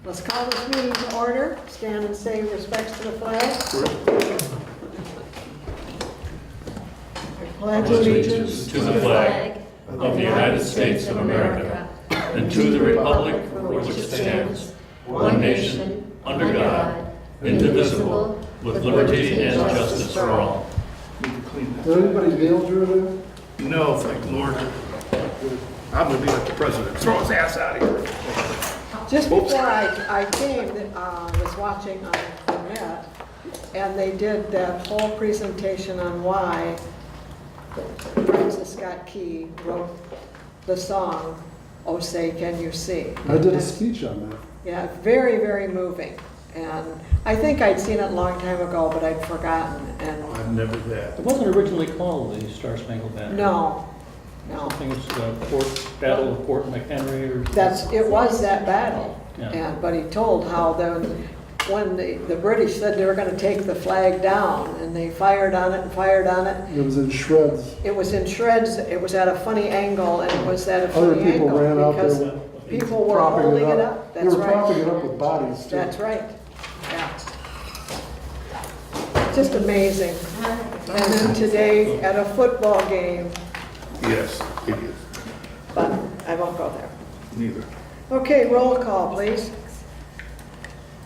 Let's call this meeting to order. Stand and say respects to the flag. I pledge allegiance to the flag of the United States of America and to the republic for which it stands, one nation, under God, indivisible, with liberty and justice for all. Did anybody nail Drew there? No, thank the Lord. I'm gonna be like the president, throw his ass out of here. Just before I came, I was watching on Cornet, and they did that whole presentation on why Francis Scott Key wrote the song, "Oh Say Can You See?" I did a speech on that. Yeah, very, very moving. And I think I'd seen it a long time ago, but I'd forgotten. And I've never that. It wasn't originally called the Star Spangled Banner. no. I think it's the Battle of Fort McHenry or. It was that battle. Yeah. But he told how when the British said they were going to take the flag down, and they fired on it and fired on it. It was in shreds. It was in shreds. It was at a funny angle, and it was at a Other funny people angle ran out because there people were propping holding it up. They That's were right. propping it up with bodies too. That's right. Yeah. Just amazing. And then today at a football game, Yes, it is. but I won't go there. Neither. Okay, roll call, please.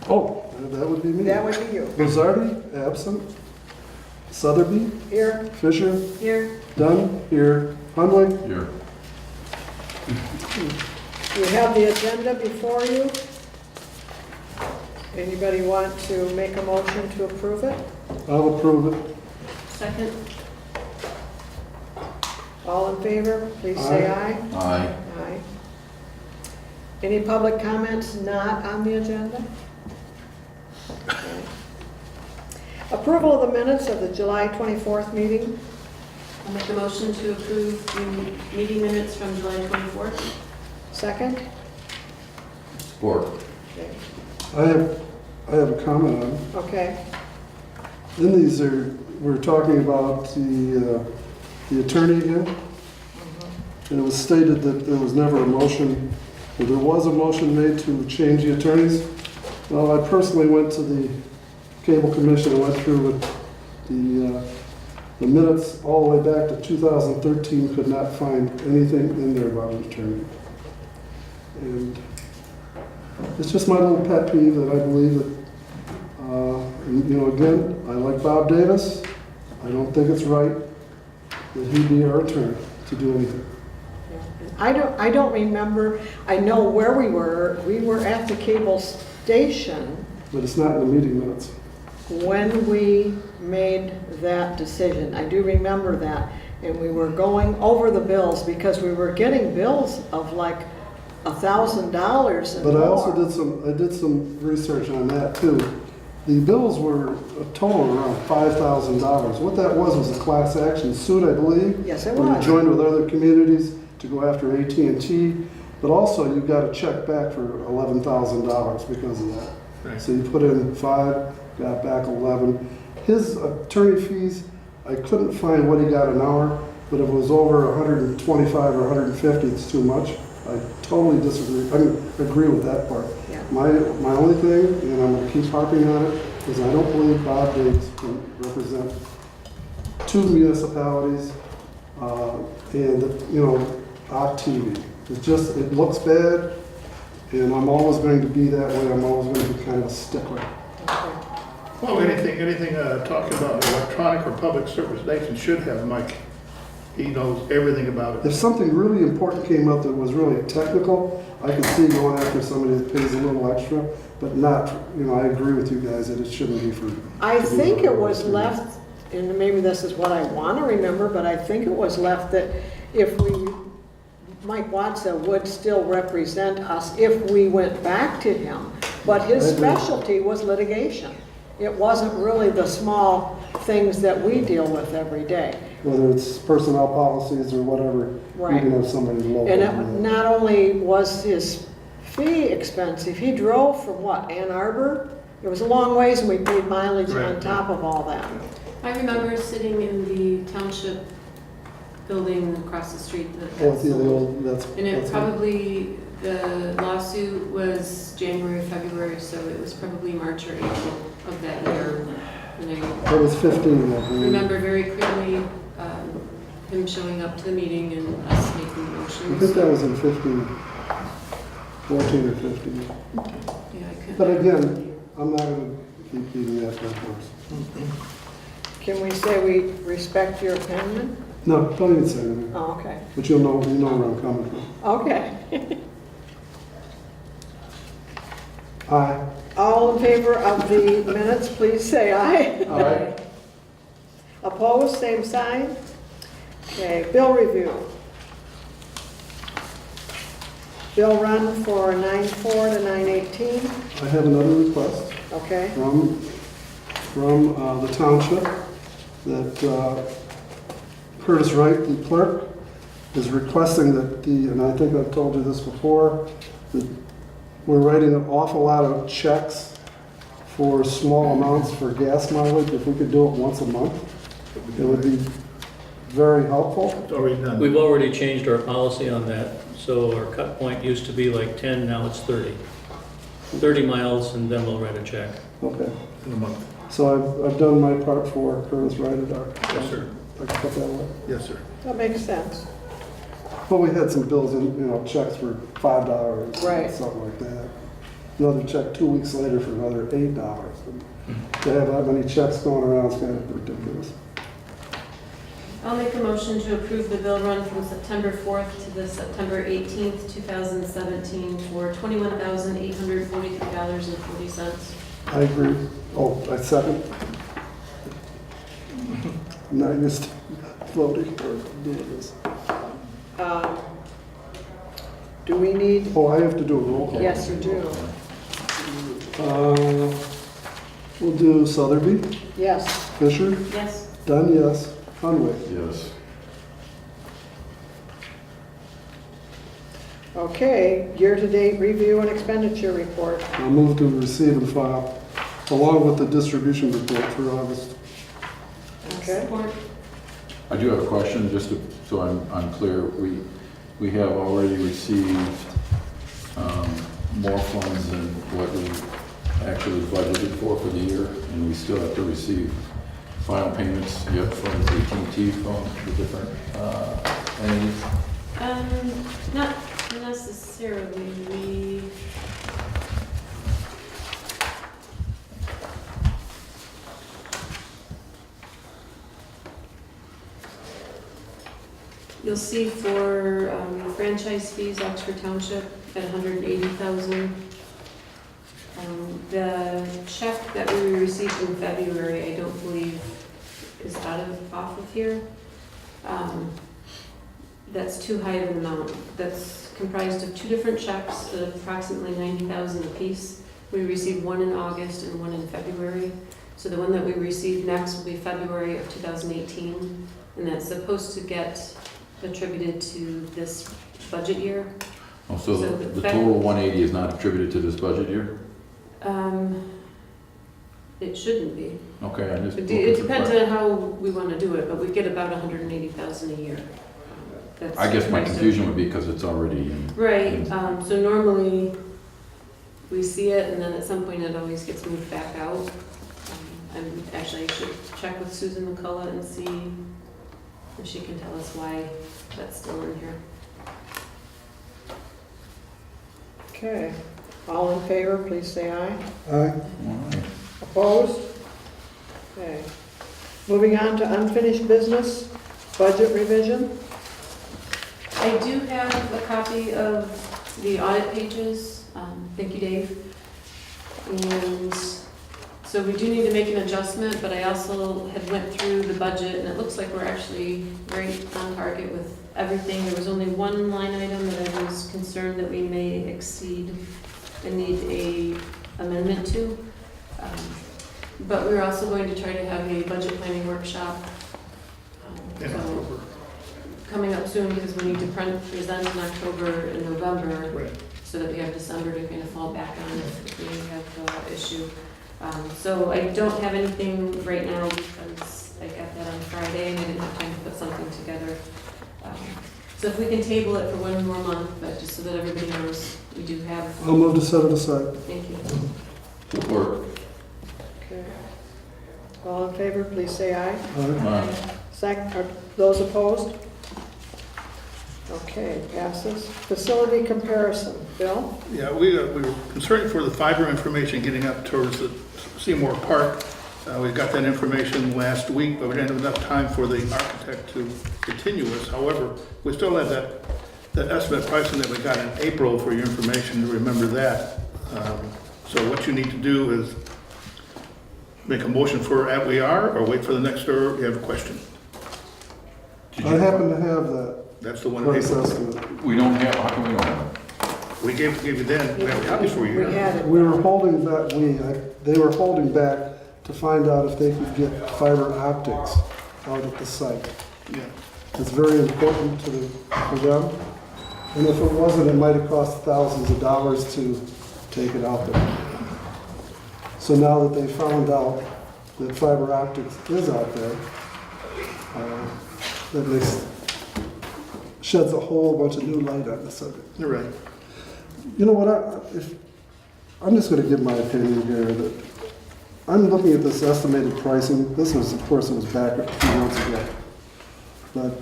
Oh, that would be me. That would be you. Lizardi, absent. Sotheby, Here, Fisher, here. Dunn, here. Hundley, Here. You have the agenda before you. Anybody want to make a motion to approve it? I'll approve it. Second. All in favor, please say aye. Aye. Aye. Any public comments not on the agenda? Okay. Approval of the minutes of the July 24th meeting. I'll make a motion to approve the meeting minutes from July 24th. Second? Support. Okay. I have a comment on it. Okay. In these we're talking about the attorney again. And it was stated that there was never a motion, or there was a motion made to change the attorneys. Well, I personally went to the Cable Commission and went through with the minutes all the way back to 2013, could not find anything in there about an attorney. And it's just my little pet peeve that I believe that, again, I like Bob Davis. I don't think it's right that he be our attorney to do anything. I don't remember, I know where we were. We were at the cable station But it's not in the meeting minutes. when we made that decision. I do remember that. And we were going over the bills because we were getting bills of like $1,000 and But I also more. did some research on that too. The bills were a total around $5,000. What that was a class action suit, I believe. Yes, it Where you was. joined with other communities to go after AT&T, but also you got a check back for $11,000 because of that. Right. So you put in 5, got back 11. His attorney fees, I couldn't find what he got an hour, but if it was over 125 or 150, it's too much. I totally disagree. I agree with that part. Yeah. My only thing, and I'm going to keep harping on it, is I don't believe Bob Davis can represent 2 municipalities and TV. It looks bad, and I'm always going to be that way. I'm always going to be kind of a stickler. Okay. Well, anything talking about electronic or public service, Nathan should have Mike. He knows everything about If it. something really important came up that was really technical, I could see going after somebody that pays a little extra, but not, I agree with you guys that it shouldn't be for. I think it was left, and maybe this is what I want to remember, but I think it was left that Mike Watson would still represent us if we went back to him. But his I agree. specialty was litigation. It wasn't really the small things that we deal with every day. Whether it's personnel policies or whatever, you Right. can have somebody local. And do it that. not only was his fee expensive, he drove from Ann Arbor? It was a long ways, and we paid mileage on Right. top of all that. I remember sitting in the township building across the street. Oh, it's the old, that's. And it that's- probably, The lawsuit was January, February, so it was probably March or April of that year. And I That was 15, I believe. remember very clearly him showing up to the meeting and us making I think motions. that was in 15, 14 or 15. Yeah, I couldn't. But again, I'm not going to keep beating that dead horse. Can we say we respect your opinion? No, don't even say anything. Oh, okay. But you know where I'm coming from. Okay. Aye. All in favor of the minutes, please say aye. Aye. Opposed, same sign. Okay, bill review. Bill run for 9/4 to 9/18, I have another request okay? from the township that Curtis Wright, the clerk, is requesting that and I think I've told you this before, that we're writing an awful lot of checks for small amounts for gas mileage. If we could do it once a month, it would be very helpful. It's already done. We've already changed our policy on that, so our cut point used to be like 10, now it's 30. 30 miles, and then we'll write a check. Okay, In a month. so I've done my part for Curtis Wright at our, Yes, sir. I can put that away. Yes, sir. That makes sense. But we had some bills in, checks for $5, Right. something like that. Another check 2 weeks later for another $8. And to have that many checks going around is kind of ridiculous. I'll make a motion to approve the bill run from September 4th to the September 18th, 2017 for $21,843.40. I agree. Oh, I second. Now you're still voting or doing this. Do we need, Oh, I have to do a roll call. yes, you do. We'll do Sotherby, Yes. Fisher, Yes. Dunn, yes, Conway. Yes. Okay, year-to-date review and expenditure report. I'll move to receive and file, along with the distribution report for August. Okay. Support. I do have a question, just so I'm clear. We have already received more funds than what we actually budgeted for the year, and we still have to receive final payments yet from AT&T from the different entities. Not necessarily. You'll see for franchise fees, Oxford Township at $180,000. The check that we received in February, I don't believe is off of here. That's too high of an amount. That's comprised of two different checks, approximately $90,000 apiece. We received one in August and one in February. So the one that we received next will be February of 2018, and that's supposed to get attributed to this budget year. Oh, so So the the total 180 is not attributed to this budget year? It shouldn't be. Okay, I just. It depends on how we want to do it, but we get about $180,000 a year. That's I guess my comprised of- confusion would be because it's already in. Right, so normally we see it and then at some point it always gets moved back out. I should check with Susan McCullough and see if she can tell us why that's still in here. Okay. All in favor, please say aye. Aye. All right. Opposed? Okay. Moving on to unfinished business, budget revision. I do have a copy of the audit pages. Thank you, Dave. And so we do need to make an adjustment, but I also had went through the budget and it looks like we're actually right on target with everything. There was only one line item that I was concerned that we may exceed and need a amendment to. But we're also going to try to have a budget planning workshop. In So October. coming up soon because we need to present in October and November Right. so that we have December to kind of fall back on if we have an issue. So I don't have anything right now because I got that on Friday and I didn't have time to put something together. So if we can table it for one more month, but just so that everybody knows, we do have, I'll move to set it aside. thank you. Support. Okay. All in favor, please say aye. All right. Are those opposed? Okay, passes. Facility comparison, Bill? Yeah, we were concerned for the fiber information getting up towards the Seymour Park. We got that information last week, but we didn't have enough time for the architect to continue us. However, we still have that estimate pricing that we got in April for your information, to remember that. So what you need to do is make a motion for at we are, or wait for the next, or you have a question. I happen to have that That's the one in price April. estimate. We don't have, how come we don't have it? We gave you then, we have copies for you. We had it. We were holding back, they were holding back to find out if they could get fiber optics out at the site. Yeah. It's very important for them. And if it wasn't, it might have cost thousands of dollars to take it out there. So now that they found out that fiber optics is out there, that makes, sheds a whole bunch of new light on the subject. You're right. You know what, I'm just gonna give my opinion here, that I'm looking at this estimated pricing. This was, of course, it was back a few months ago. But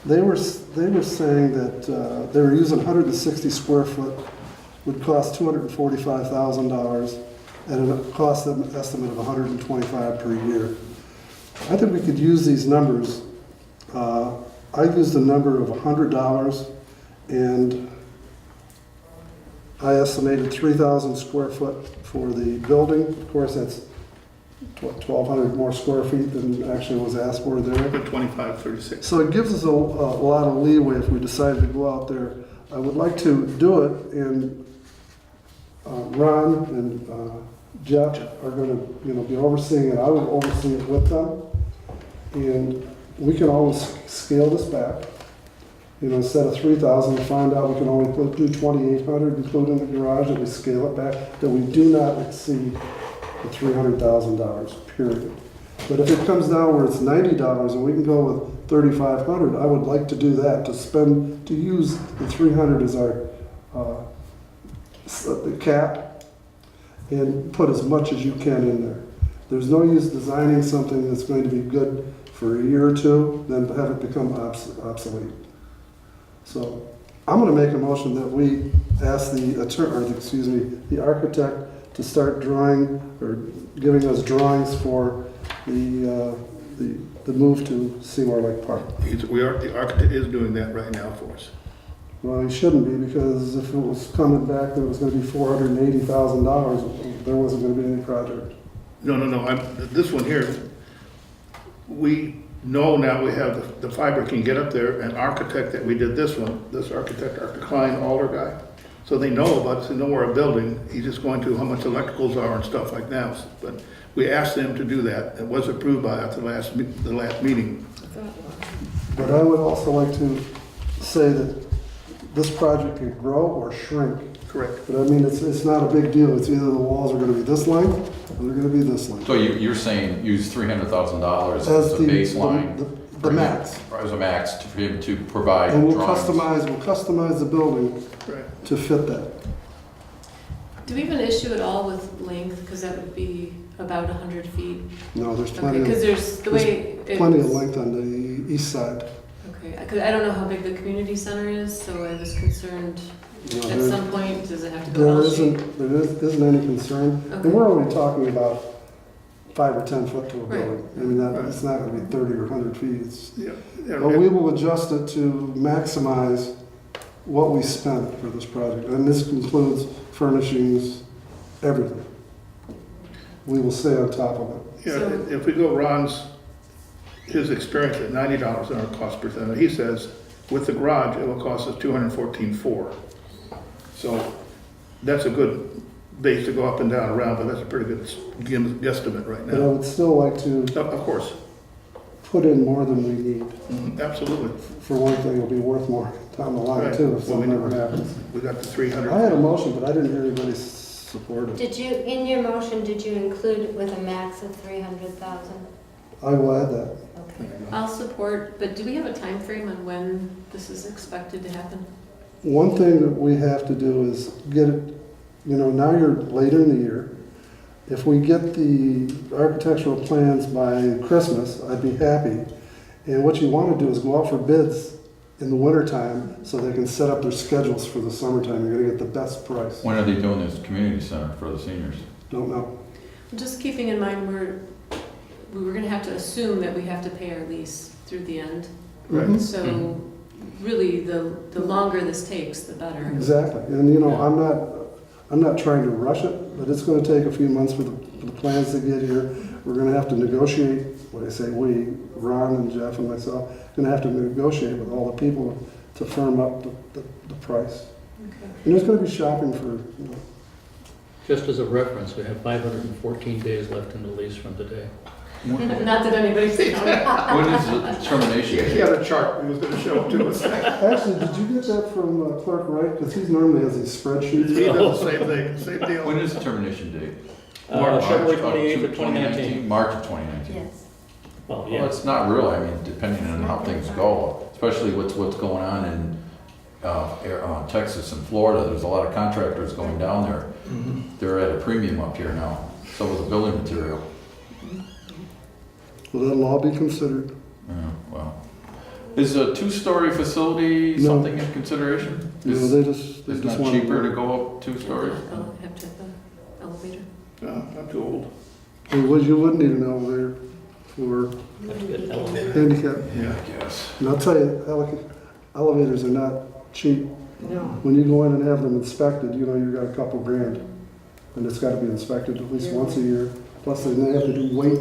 they were saying that they were using 160 square foot, would cost $245,000 at a cost estimate of $125 per year. I think we could use these numbers. I used a number of $100, and I estimated 3,000 square foot for the building. Of course, that's 1,200 more square feet than actually was asked for there. 2536. So it gives us a lot of leeway if we decided to go out there. I would like to do it, and Ron and Jeff are going to, be overseeing it. I would oversee it with them, and we can always scale this back. Instead of 3,000, we find out we can only do 2,800, including the garage, and we scale it back, that we do not exceed the $300,000, period. But if it comes down where it's $90 and we can go with 3,500, I would like to do that, to use the 300 as our the cap, and put as much as you can in there. There's no use designing something that's going to be good for a year or two, then have it become obsolete. So I'm going to make a motion that we ask the architect to start drawing, or giving us drawings for the move to Seymour Lake Park. The architect is doing that right now for us. Well, he shouldn't be, because if it was coming back that it was going to be $480,000, there wasn't going to be any project. No. This one here, we know now we have the fiber can get up there. An architect that we did this architect, Arthur Klein, Alder guy. So they know about it, they know we're a building. He's just going to how much electricals are and stuff like that. But we asked them to do that. It was approved by at the last meeting. But I would also like to say that this project can grow or shrink. Correct. But I mean, it's not a big deal. It's either the walls are going to be this length or they're going to be this length. So you're saying use $300,000 as As a baseline? the max. As a max for him to provide And we'll drawings? customize the building Right. to fit that. Do we have an issue at all with length? Because that would be about 100 feet. No, there's Okay, plenty because of, there's the way. plenty of length on the east side. Okay, because I don't know how big the community center is, so I was concerned, You know, at there- some point, does it have to go There L-shaped? isn't any concern. Okay. And we're only talking about 5 or 10 foot to a Right. building. I mean, it's not going to be 30 or 100 feet. Yeah. But we will adjust it to maximize what we spent for this project. And this includes furnishings, everything. We will stay on top of it. Yeah, if we go his experience at $90 in our cost per cent, he says with the garage, it will cost us $214,400. So that's a good base to go up and down around, but that's a pretty good guesstimate right But I now. would still like to Of course. put in more than we need. Absolutely. For one thing, it'll be worth more down the line Right. too, if Well, something ever happens. We got the 300. I had a motion, but I didn't hear anybody support it. Did you, in your motion, did you include it with a max of 300,000? I will add that. Okay. I'll support, but do we have a time frame on when this is expected to happen? One thing that we have to do is get it, now you're later in the year. If we get the architectural plans by Christmas, I'd be happy. And what you want to do is go out for bids in the wintertime so they can set up their schedules for the summertime. You're going to get the best price. When are they doing this community center for the seniors? Don't know. Just keeping in mind, we were gonna have to assume that we have to pay our lease through the end. Mhm. So really, the longer this takes, the better. Exactly. And, I'm not trying to rush it, but it's going to take a few months for the plans to get here. We're going to have to negotiate, what I say we, Ron and Jeff and myself, going to have to negotiate with all the people to firm up the price. Okay. And there's going to be shopping for, Just as a reference, we have 514 days left in the lease from today. Not that anybody's saying. When is the termination He date? had a chart he was gonna show to us. Actually, did you get that from Clerk Wright? Because he normally has these spreadsheets. He does the same thing, same deal. When is the termination date? February March 28th of 2019. March of 2019. Yes. Well, Well, yeah. it's not really, I mean, depending on how things go, especially what's going on in Texas and Florida, there's a lot of contractors going down there. They're at a premium up here now, so with the building material. Well, that'll all be considered. Yeah, well. Is a two-story facility No. something in consideration? They just It's want not cheaper to go up two stories? I'll have to have an elevator. No, I'm too old. You wouldn't need an elevator for Have to get an elevator. handicap. Yeah, I guess. And I'll tell you, elevators are not cheap. No. When you go in and have them inspected, you've got a couple grand. And it's got to be inspected at least once a year. Plus, they have to do weight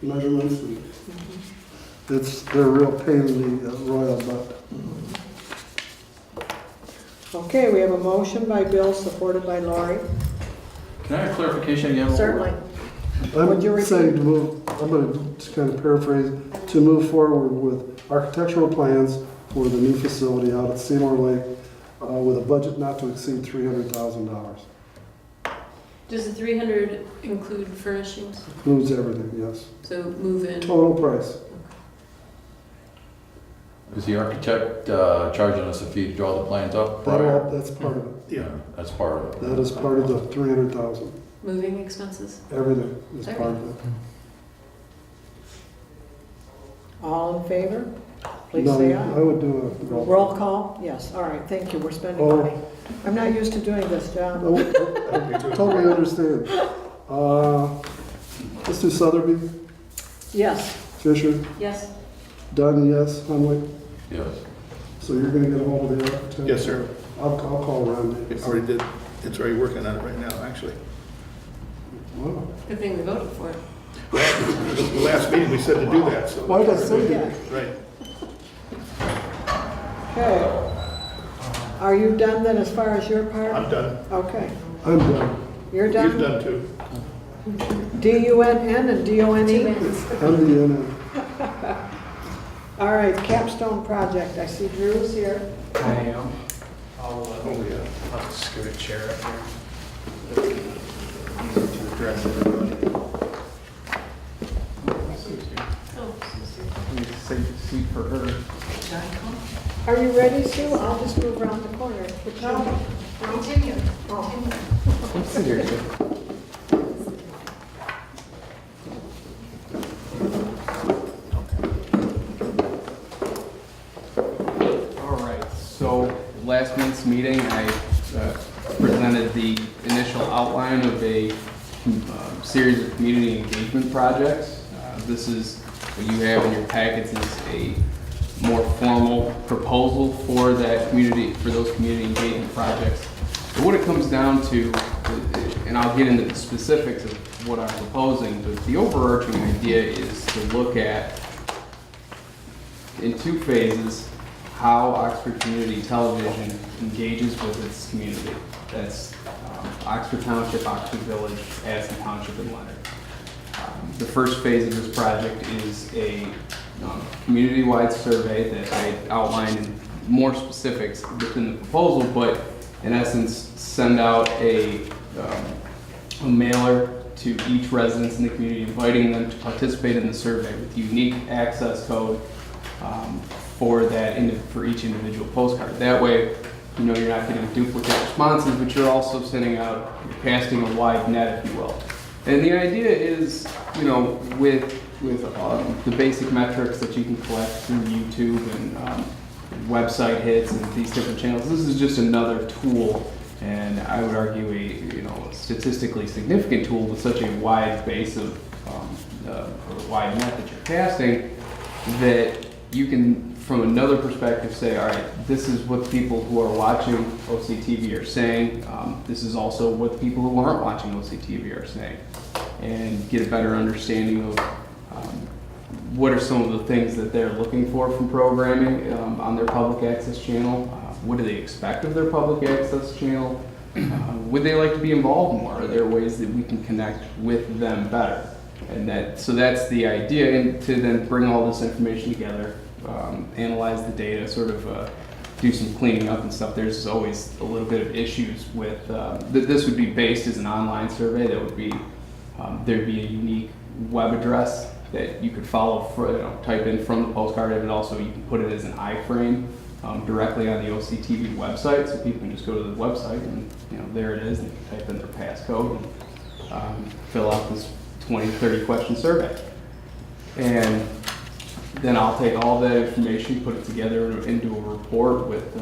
measurements. And they're a real pain in the royal butt. Okay, we have a motion by Bill, supported by Laurie. Can I have clarification again? Certainly. Would you I'm repeat? saying to move, I'm going to just kind of paraphrase, to move forward with architectural plans for the new facility out at Seymour Lake with a budget not to exceed $300,000. Does the 300 include furnishings? Includes everything, yes. So move in. Total price. Is the architect charging us a fee to draw the plans up prior? That's part of it. Yeah. That's part of it. That is part of the 300,000. Moving expenses? Everything is part of it. All in favor? Please No, say I aye. would do a Roll call? Yes, all right, thank you, we're spending Oh. money. I'm not used to doing this job. Totally understand. Let's do Sotheby, Yes, Fisher, Yes. Dunn, yes, Hunwick. Yes. So you're gonna get a hold of the architect? Yes, sir. I'll call Ron. It already did. It's already working on it right now, actually. Wow. Good thing we voted for it. The last meeting, we said to do that, so. Why did I say that? Right. okay. Are you done then as far as your part? I'm done. Okay, I'm done. you're You've done? done too. D-U-N-N and D-O-N-E? I'm the NN. All right, capstone project, I see Drew's here. I am. I'll Oh, yeah. just scoot a chair up here. Easy to address everybody. Oh, Need a safe seat for her. Are you ready, Sue? I'll just move around the corner. No. Continue. Sit here, too. All right, so last month's meeting, I presented the initial outline of a series of community engagement projects. This is, what you have in your packets is a more formal proposal for that community, for those community engagement projects. But what it comes down to, and I'll get into the specifics of what I'm proposing, but the overarching idea is to look at, in two phases, how Oxford Community Television engages with its community. That's Oxford Township, Oxford Village, Addison Township, and Leonard. The first phase of this project is a community-wide survey that I outlined in more specifics within the proposal, but in essence, send out a mailer to each resident in the community, inviting them to participate in the survey with unique access code for for each individual postcard. That way, you know, you're not getting duplicate responses, but you're also sending out, you're casting a wide net, if you will. And the idea is, you know, with the basic metrics that you can collect through YouTube and website hits and these different channels, this is just another tool, and I would argue a statistically significant tool with such a wide base of or wide net that you're casting, that you can, from another perspective, say, all right, this is what people who are watching OCTV are saying. This is also what people who aren't watching OCTV are saying, and get a better understanding of what are some of the things that they're looking for from programming on their public access channel. What do they expect of their public access channel? Would they like to be involved more? Are there ways that we can connect with them better? And so that's the idea, and to then bring all this information together, analyze the data, sort of do some cleaning up and stuff. There's always a little bit of issues with this would be based as an online survey. That would be there'd be a unique web address that you could follow, type in from the postcard, and also you can put it as an iframe directly on the OCTV website, so people can just go to the website and there it is, and they can type in their passcode and fill out this 20, 30 question survey. And then I'll take all that information, put it together into a report with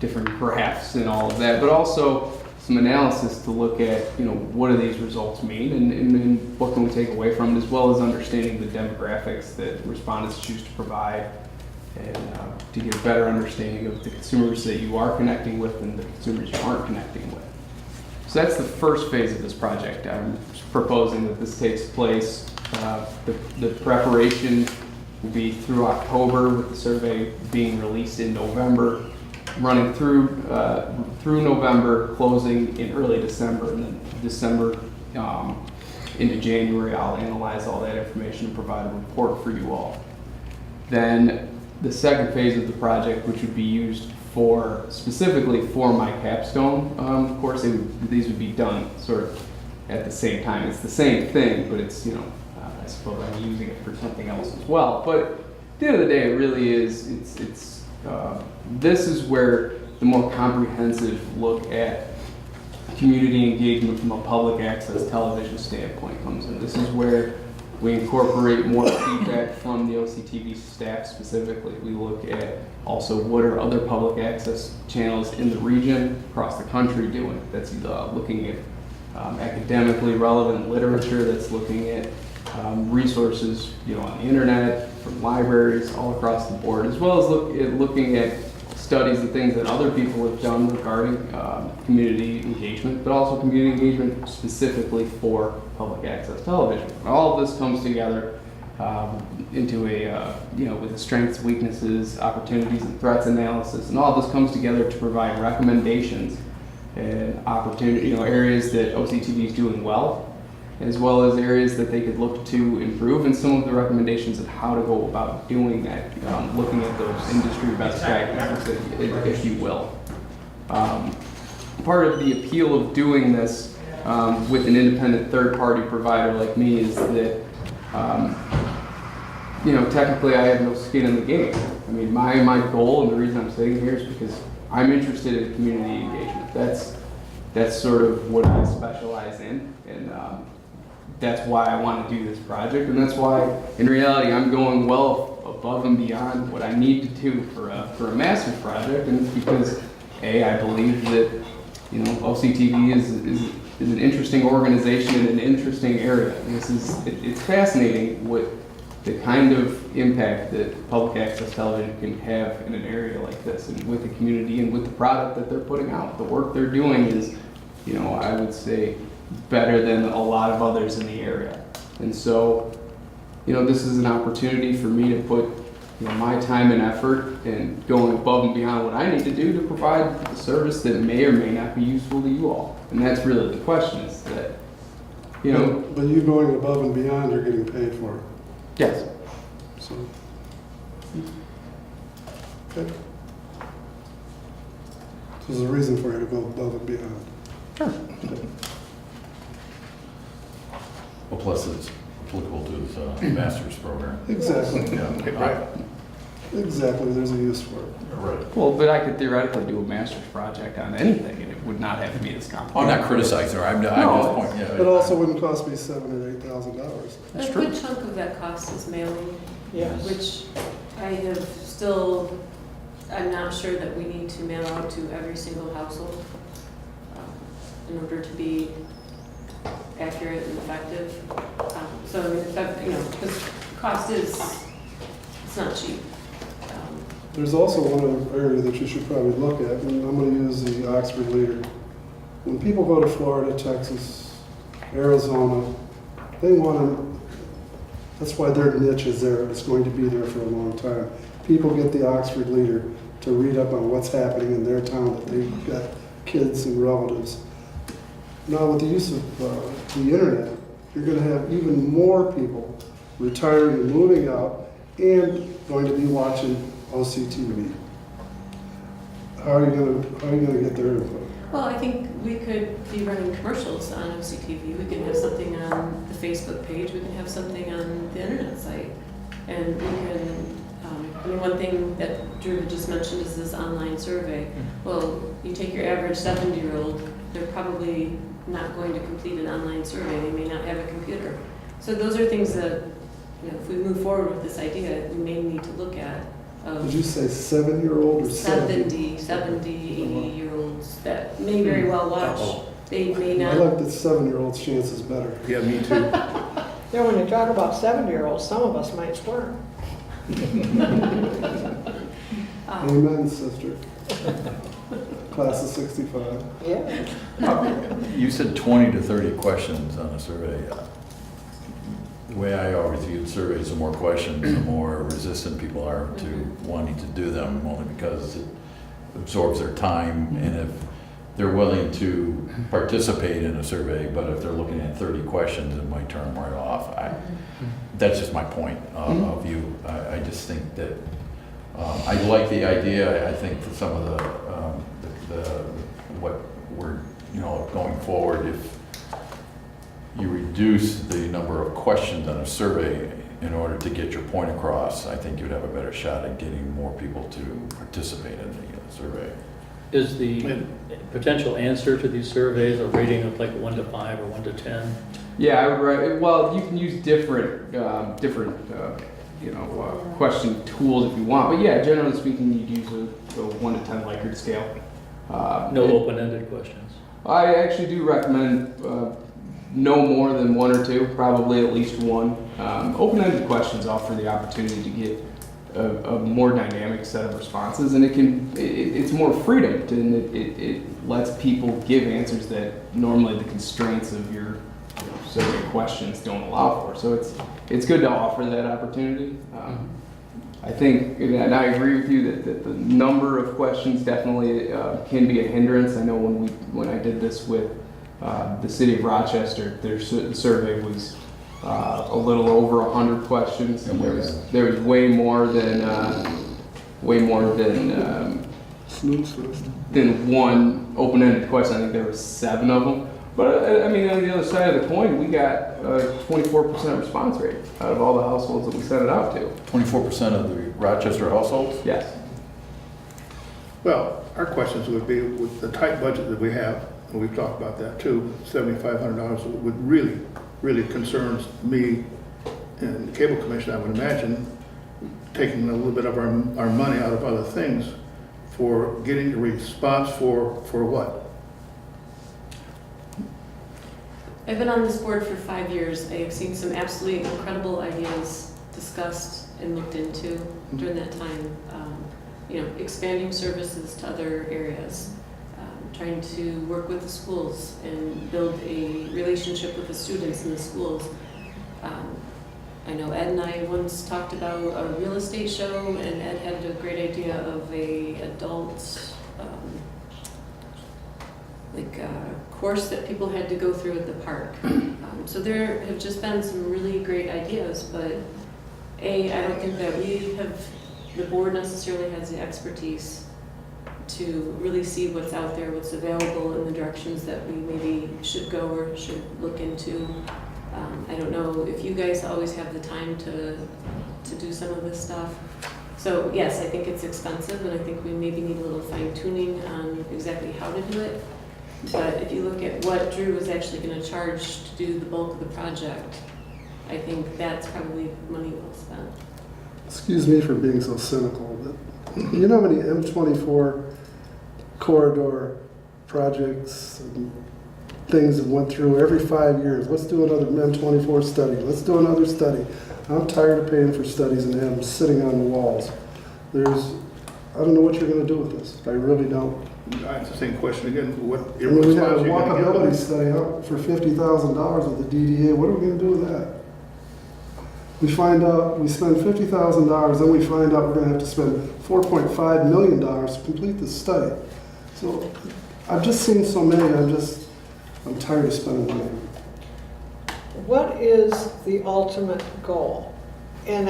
different graphs and all of that, but also some analysis to look at, what do these results mean, and what can we take away from it, as well as understanding the demographics that respondents choose to provide, and to get a better understanding of the consumers that you are connecting with and the consumers you aren't connecting with. So that's the first phase of this project. I'm proposing that this takes place, the preparation will be through October, with the survey being released in November, running through November, closing in early December, and then December into January, I'll analyze all that information and provide a report for you all. Then the second phase of the project, which would be used specifically for my capstone course, these would be done sort of at the same time. It's the same thing, but it's, I suppose I'm using it for something else as well. But at the end of the day, it really is, this is where the more comprehensive look at community engagement from a public access television standpoint comes in. This is where we incorporate more feedback from the OCTV staff specifically. We look at also what are other public access channels in the region, across the country doing. That's looking at academically relevant literature, that's looking at resources on the internet, from libraries, all across the board, as well as looking at studies and things that other people have done regarding community engagement, but also community engagement specifically for public access television. All of this comes together into a, with the strengths, weaknesses, opportunities, and threats analysis, and all this comes together to provide recommendations and opportunity, areas that OCTV is doing well, as well as areas that they could look to improve, and some of the recommendations of how to go about doing that, looking at those industry best practices, if you will. Part of the appeal of doing this with an independent third-party provider like me is that, technically I have no skin in the game. I mean, my goal, and the reason I'm sitting here, is because I'm interested in community engagement. That's sort of what I specialize in, and that's why I want to do this project, and that's why, in reality, I'm going well above and beyond what I need to do for a massive project, and it's because, I believe that, OCTV is an interesting organization in an interesting area. And it's fascinating what the kind of impact that public access television can have in an area like this, and with the community and with the product that they're putting out. The work they're doing is, I would say, better than a lot of others in the area. And so, this is an opportunity for me to put my time and effort and going above and beyond what I need to do to provide the service that may or may not be useful to you all. And that's really the question, is that, But you going above and beyond, you're getting paid for it. Yes. So. Okay. There's a reason for you to go above and beyond. Sure. plus it's applicable to the master's program. Exactly, Okay, Yeah, right. exactly, there's a use for it. right. Well, but I could theoretically do a master's project on anything, and it would not have to be this complicated. I'm not criticizing her, I'm just pointing, yeah. It also wouldn't cost me $7,000 or $8,000. A good chunk of that cost is mailing, Yes. which I have still, I'm not sure that we need to mail out to every single household in order to be accurate and effective. So, I mean, because cost is, it's not cheap. There's also one other area that you should probably look at, and I'm going to use the Oxford Leader. When people go to Florida, Texas, Arizona, they want to, that's why their niche is there. It's going to be there for a long time. People get the Oxford Leader to read up on what's happening in their town, that they've got kids and relatives. Now, with the use of the internet, you're going to have even more people retiring and moving out and going to be watching OCTV. How are you going to get their input? Well, I think we could be running commercials on OCTV. We can have something on the Facebook page. We can have something on the internet site. And we can, I mean, one thing that Drew had just mentioned is this online survey. Well, you take your average 70-year-old, they're probably not going to complete an online survey. They may not have a computer. So those are things that, if we move forward with this idea, we may need to look at. Did you say 7-year-old or 70? 80-year-olds that may very well watch. They may I not. like the 7-year-old's chances better. Yeah, me too. Yeah, when you talk about 70-year-olds, some of us might squirm. Amen, sister. Class of 65. Yeah. You said 20 to 30 questions on a survey. The way I always view surveys, the more questions, the more resistant people are to wanting to do them, only because it absorbs their time. And if they're willing to participate in a survey, but if they're looking at 30 questions, it might turn them right off. That's just my point of view. I just think that I like the idea. I think for some of what we're going forward, if you reduce the number of questions on a survey in order to get your point across, I think you'd have a better shot at getting more people to participate in the survey. Is the potential answer to these surveys a rating of like 1 to 5 or 1 to 10? Yeah, I would write, well, you can use different question tools if you want, but yeah, generally speaking, you'd use a 1 to 10 Likert scale. No open-ended questions? I actually do recommend no more than 1 or 2, probably at least 1. Open-ended questions offer the opportunity to get a more dynamic set of responses, and it's more freedom, and it lets people give answers that normally the constraints of your survey questions don't allow for. So it's good to offer that opportunity. I think, and I agree with you that the number of questions definitely can be a hindrance. I know when I did this with the city of Rochester, their survey was a little over 100 questions. And there was way more than Snooze list. than one open-ended question. I think there were 7 of them. But I mean, on the other side of the coin, we got a 24% response rate out of all the households that we sent it out to. 24% of the Rochester households? Yes. Well, our questions would be, with the tight budget that we have, and we've talked about that too, $7,500 would really concerns me and the Cable Commission, I would imagine, taking a little bit of our money out of other things for getting a response for what? I've been on this board for 5 years. I have seen some absolutely incredible ideas discussed and looked into during that time. Expanding services to other areas, trying to work with the schools and build a relationship with the students in the schools. I know Ed and I once talked about a real estate show, and Ed had a great idea of a adult course that people had to go through at the park. So there have just been some really great ideas, but I don't think that the board necessarily has the expertise to really see what's out there, what's available, in the directions that we maybe should go or should look into. I don't know if you guys always have the time to do some of this stuff. So yes, I think it's expensive, and I think we maybe need a little fine tuning on exactly how to do it. But if you look at what Drew is actually going to charge to do the bulk of the project, I think that's probably money well spent. Excuse me for being so cynical, but you know how many M24 corridor projects and things that went through every 5 years? Let's do another M24 study. Let's do another study. I'm tired of paying for studies and have them sitting on the walls. I don't know what you're going to do with this. I really don't. I have the same question again, what I mean, we had a response are you gonna give walkability them? study out for $50,000 with the DDA. What are we going to do with that? We find out, we spend $50,000, then we find out we're going to have to spend $4.5 million to complete this study. So I've just seen so many, I'm tired of spending money. What is the ultimate goal? And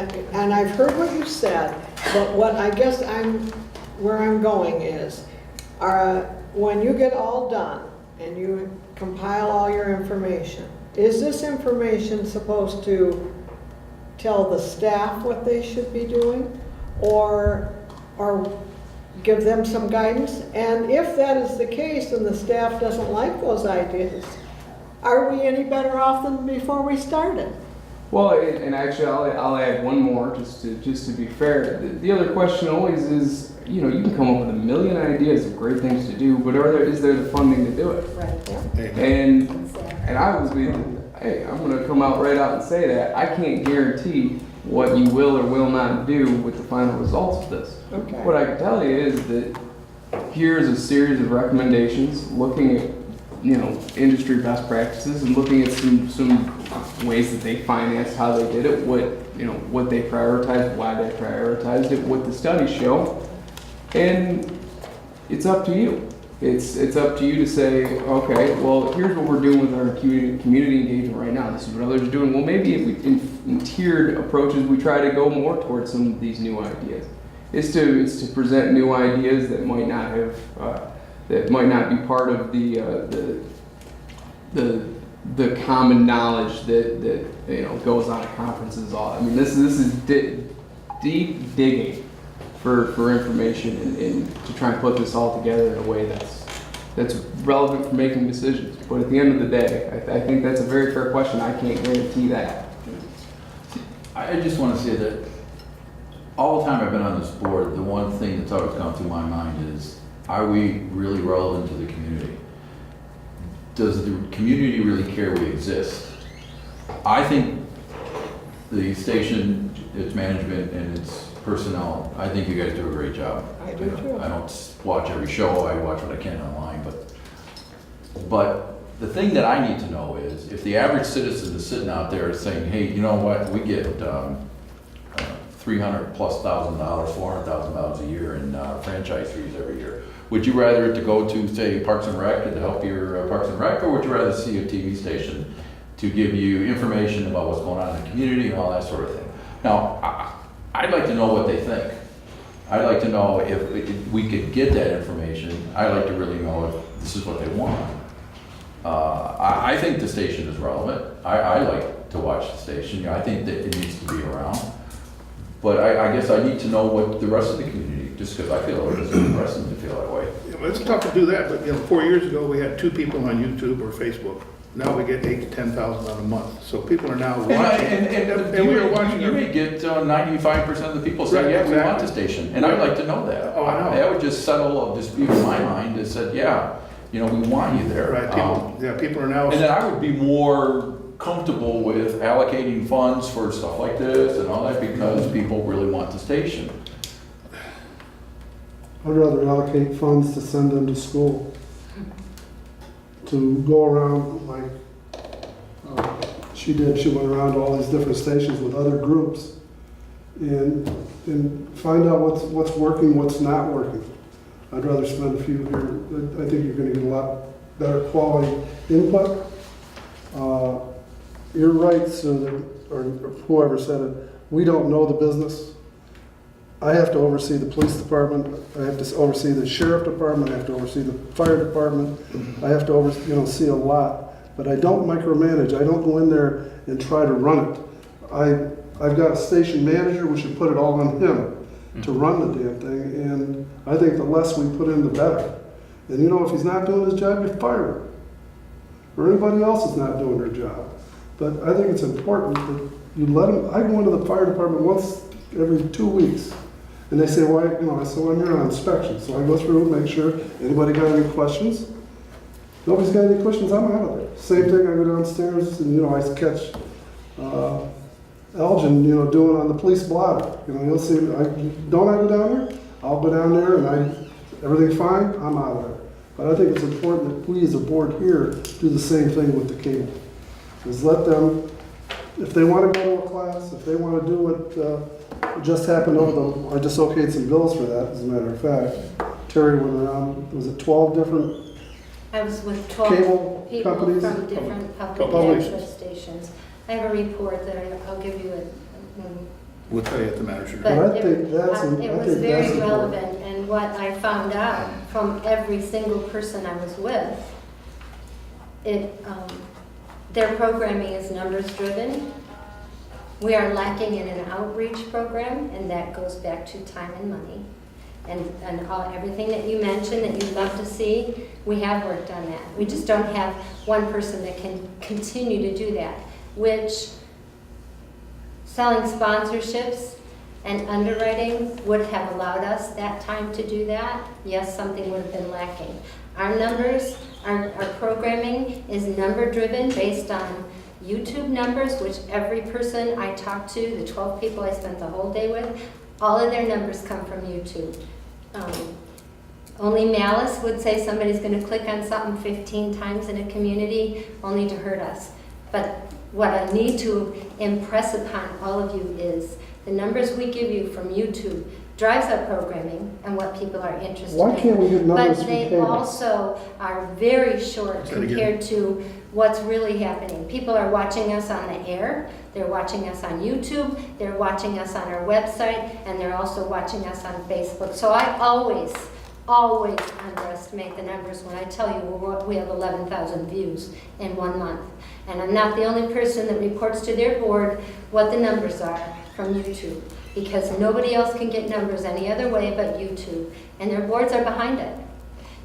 I've heard what you said, but what I guess where I'm going is, when you get all done and you compile all your information, is this information supposed to tell the staff what they should be doing, or give them some guidance? And if that is the case and the staff doesn't like those ideas, are we any better off than before we started? Well, and actually, I'll add one more just to be fair. The other question always is, you know, you can come up with a million ideas of great things to do, but is there the funding to do it? Right. And I was, hey, I'm going to come out right out and say that I can't guarantee what you will or will not do with the final results of this. Okay. What I can tell you is that here's a series of recommendations looking at, you know, industry best practices and looking at some ways that they financed, how they did it, what they prioritized, why they prioritized it, what the studies show, and it's up to you. It's up to you to say, okay, well, here's what we're doing with our community engagement right now. This is what others are doing. Well, maybe in tiered approaches, we try to go more towards some of these new ideas. It's to present new ideas that might not have that might not be part of the common knowledge that you know goes on at conferences. I mean, this is deep digging for information and to try and put this all together in a way that's relevant for making decisions. But at the end of the day, I think that's a very fair question. I can't guarantee that. I just want to say that all the time I've been on this board, the one thing that's always gone through my mind is, are we really relevant to the community? Does the community really care we exist? I think the station, its management, and its personnel, I think you guys do a great job. I do too. I don't watch every show, I watch what I can online, but the thing that I need to know is, if the average citizen is sitting out there saying, hey, you know what, we get $300,000+ $400,000 a year in franchise fees every year. Would you rather it to go to, say, Parks and Rec to help your Parks and Rec, or would you rather see a TV station to give you information about what's going on in the community and all that sort of thing? Now, I'd like to know what they think. I'd like to know if we could get that information. I'd like to really know if this is what they want. I think the station is relevant. I like to watch the station. You know, I think that it needs to be around. But I guess I need to know what the rest of the community, just because I feel it doesn't the rest of them to feel that way. Yeah, well, it's tough to do that, but 4 years ago, we had 2 people on YouTube or Facebook. Now we get 8,000 to 10,000 on a month. So people are now watching. And we are watching. You may get 95% of the people saying, Right, yeah, we want exactly. the station. And I'd like to know that. Oh, I know. That would just settle a dispute in my mind that said, yeah, you know, we want you there. Right, people are now. And then I would be more comfortable with allocating funds for stuff like this and all that, because people really want the station. I'd rather allocate funds to send them to school, to go around like she did. She went around to all these different stations with other groups and find out what's working, what's not working. I'd rather spend a few here. I think you're going to get a lot better quality input. You're right, Sue, or whoever said it. We don't know the business. I have to oversee the police department. I have to oversee the sheriff department. I have to oversee the fire department. I have to see a lot. but I don't micromanage. I don't go in there and try to run it. I've got a station manager, we should put it all on him to run the damn thing, and I think the less we put in, the better. And you know, if he's not doing his job, you fire him. Or anybody else is not doing their job. But I think it's important that you let them, I go into the fire department once every 2 weeks. And they say, why, you know, I said, well, I'm here on inspection. So I go through and make sure, anybody got any questions? Nobody's got any questions, I'm out of there. Same thing, I go downstairs and, you know, I catch Elgin, you know, doing on the police blotter. You know, you'll see, don't I go down there? I'll go down there and everything's fine, I'm out of there. But I think it's important that we as a board here do the same thing with the cable. Is let them, if they want to go to a class, if they want to do what just happened over the, I just okayed some bills for that, as a matter of fact. Terry went around, was it 12 different I was with cable 12 people companies? from different public Public. access stations. I have a report that I'll give you We'll tell you at the manager. But I it- think that's- I it think was that's very important. relevant, and what I found out from every single person I was with, their programming is numbers driven. We are lacking in an outreach program, and that goes back to time and money. And everything that you mentioned that you'd love to see, we have worked on that. We just don't have one person that can continue to do that, which selling sponsorships and underwriting would have allowed us that time to do that. Yes, something would have been lacking. Our numbers, our programming is number driven based on YouTube numbers, which every person I talked to, the 12 people I spent the whole day with, all of their numbers come from YouTube. Only malice would say somebody's going to click on something 15 times in a community only to hurt us. But what I need to impress upon all of you is the numbers we give you from YouTube drives our programming and what people are interested in. Why can't we get numbers But from they cable? also are very short Say it again. compared to what's really happening. People are watching us on the air, they're watching us on YouTube, they're watching us on our website, and they're also watching us on Facebook. So I always underestimate the numbers when I tell you we have 11,000 views in 1 month. And I'm not the only person that reports to their board what the numbers are from YouTube, because nobody else can get numbers any other way but YouTube, and their boards are behind it.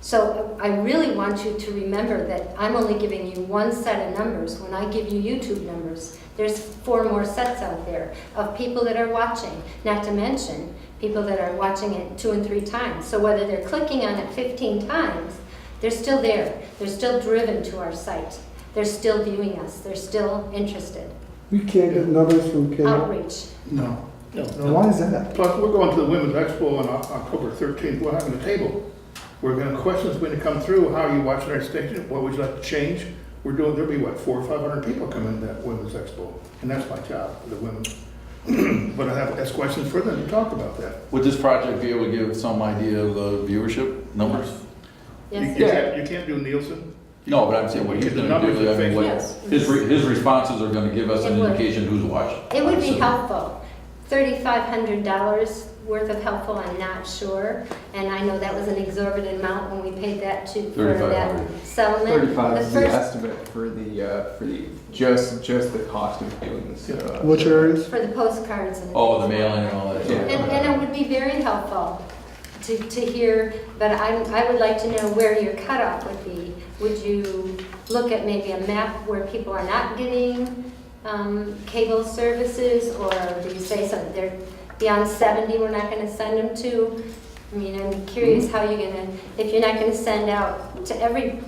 So I really want you to remember that I'm only giving you one set of numbers when I give you YouTube numbers. There's 4 more sets out there of people that are watching, not to mention people that are watching it 2 and 3 times. So whether they're clicking on it 15 times, they're still there. They're still driven to our site. They're still viewing us. They're still interested. We can't get numbers from cable. Outreach. No. Why is that? Plus, we're going to the Women's Expo on October 13th. We're having a table. We're going to, questions going to come through. How are you watching our station? What would you like to change? We're doing, there'll be what, 400 or 500 people coming to that Women's Expo. And that's my job, for the women. But I have asked questions for them to talk about that. Would this project be able to give some idea of the viewership numbers? Yes. You can't do Nielsen? No, but I'm saying what he's The gonna numbers do, I in mean, what, Yes. his responses are gonna give us an It would. indication who's watching. It would be So- helpful. $3,500 worth of helpful, I'm not sure. And I know that was an exorbitant amount when we paid that for that 3,500. settlement. 35 The is the first, estimate for the just the cost of doing this. Which areas? for the postcards and. Oh, the mailing and all that. Yeah. And it would be very helpful to hear, but I would like to know where your cutoff would be. Would you look at maybe a map where people are not getting cable services, or do you say something, they're beyond 70, we're not going to send them to? I mean, I'm curious how you're going to, if you're not going to send out to every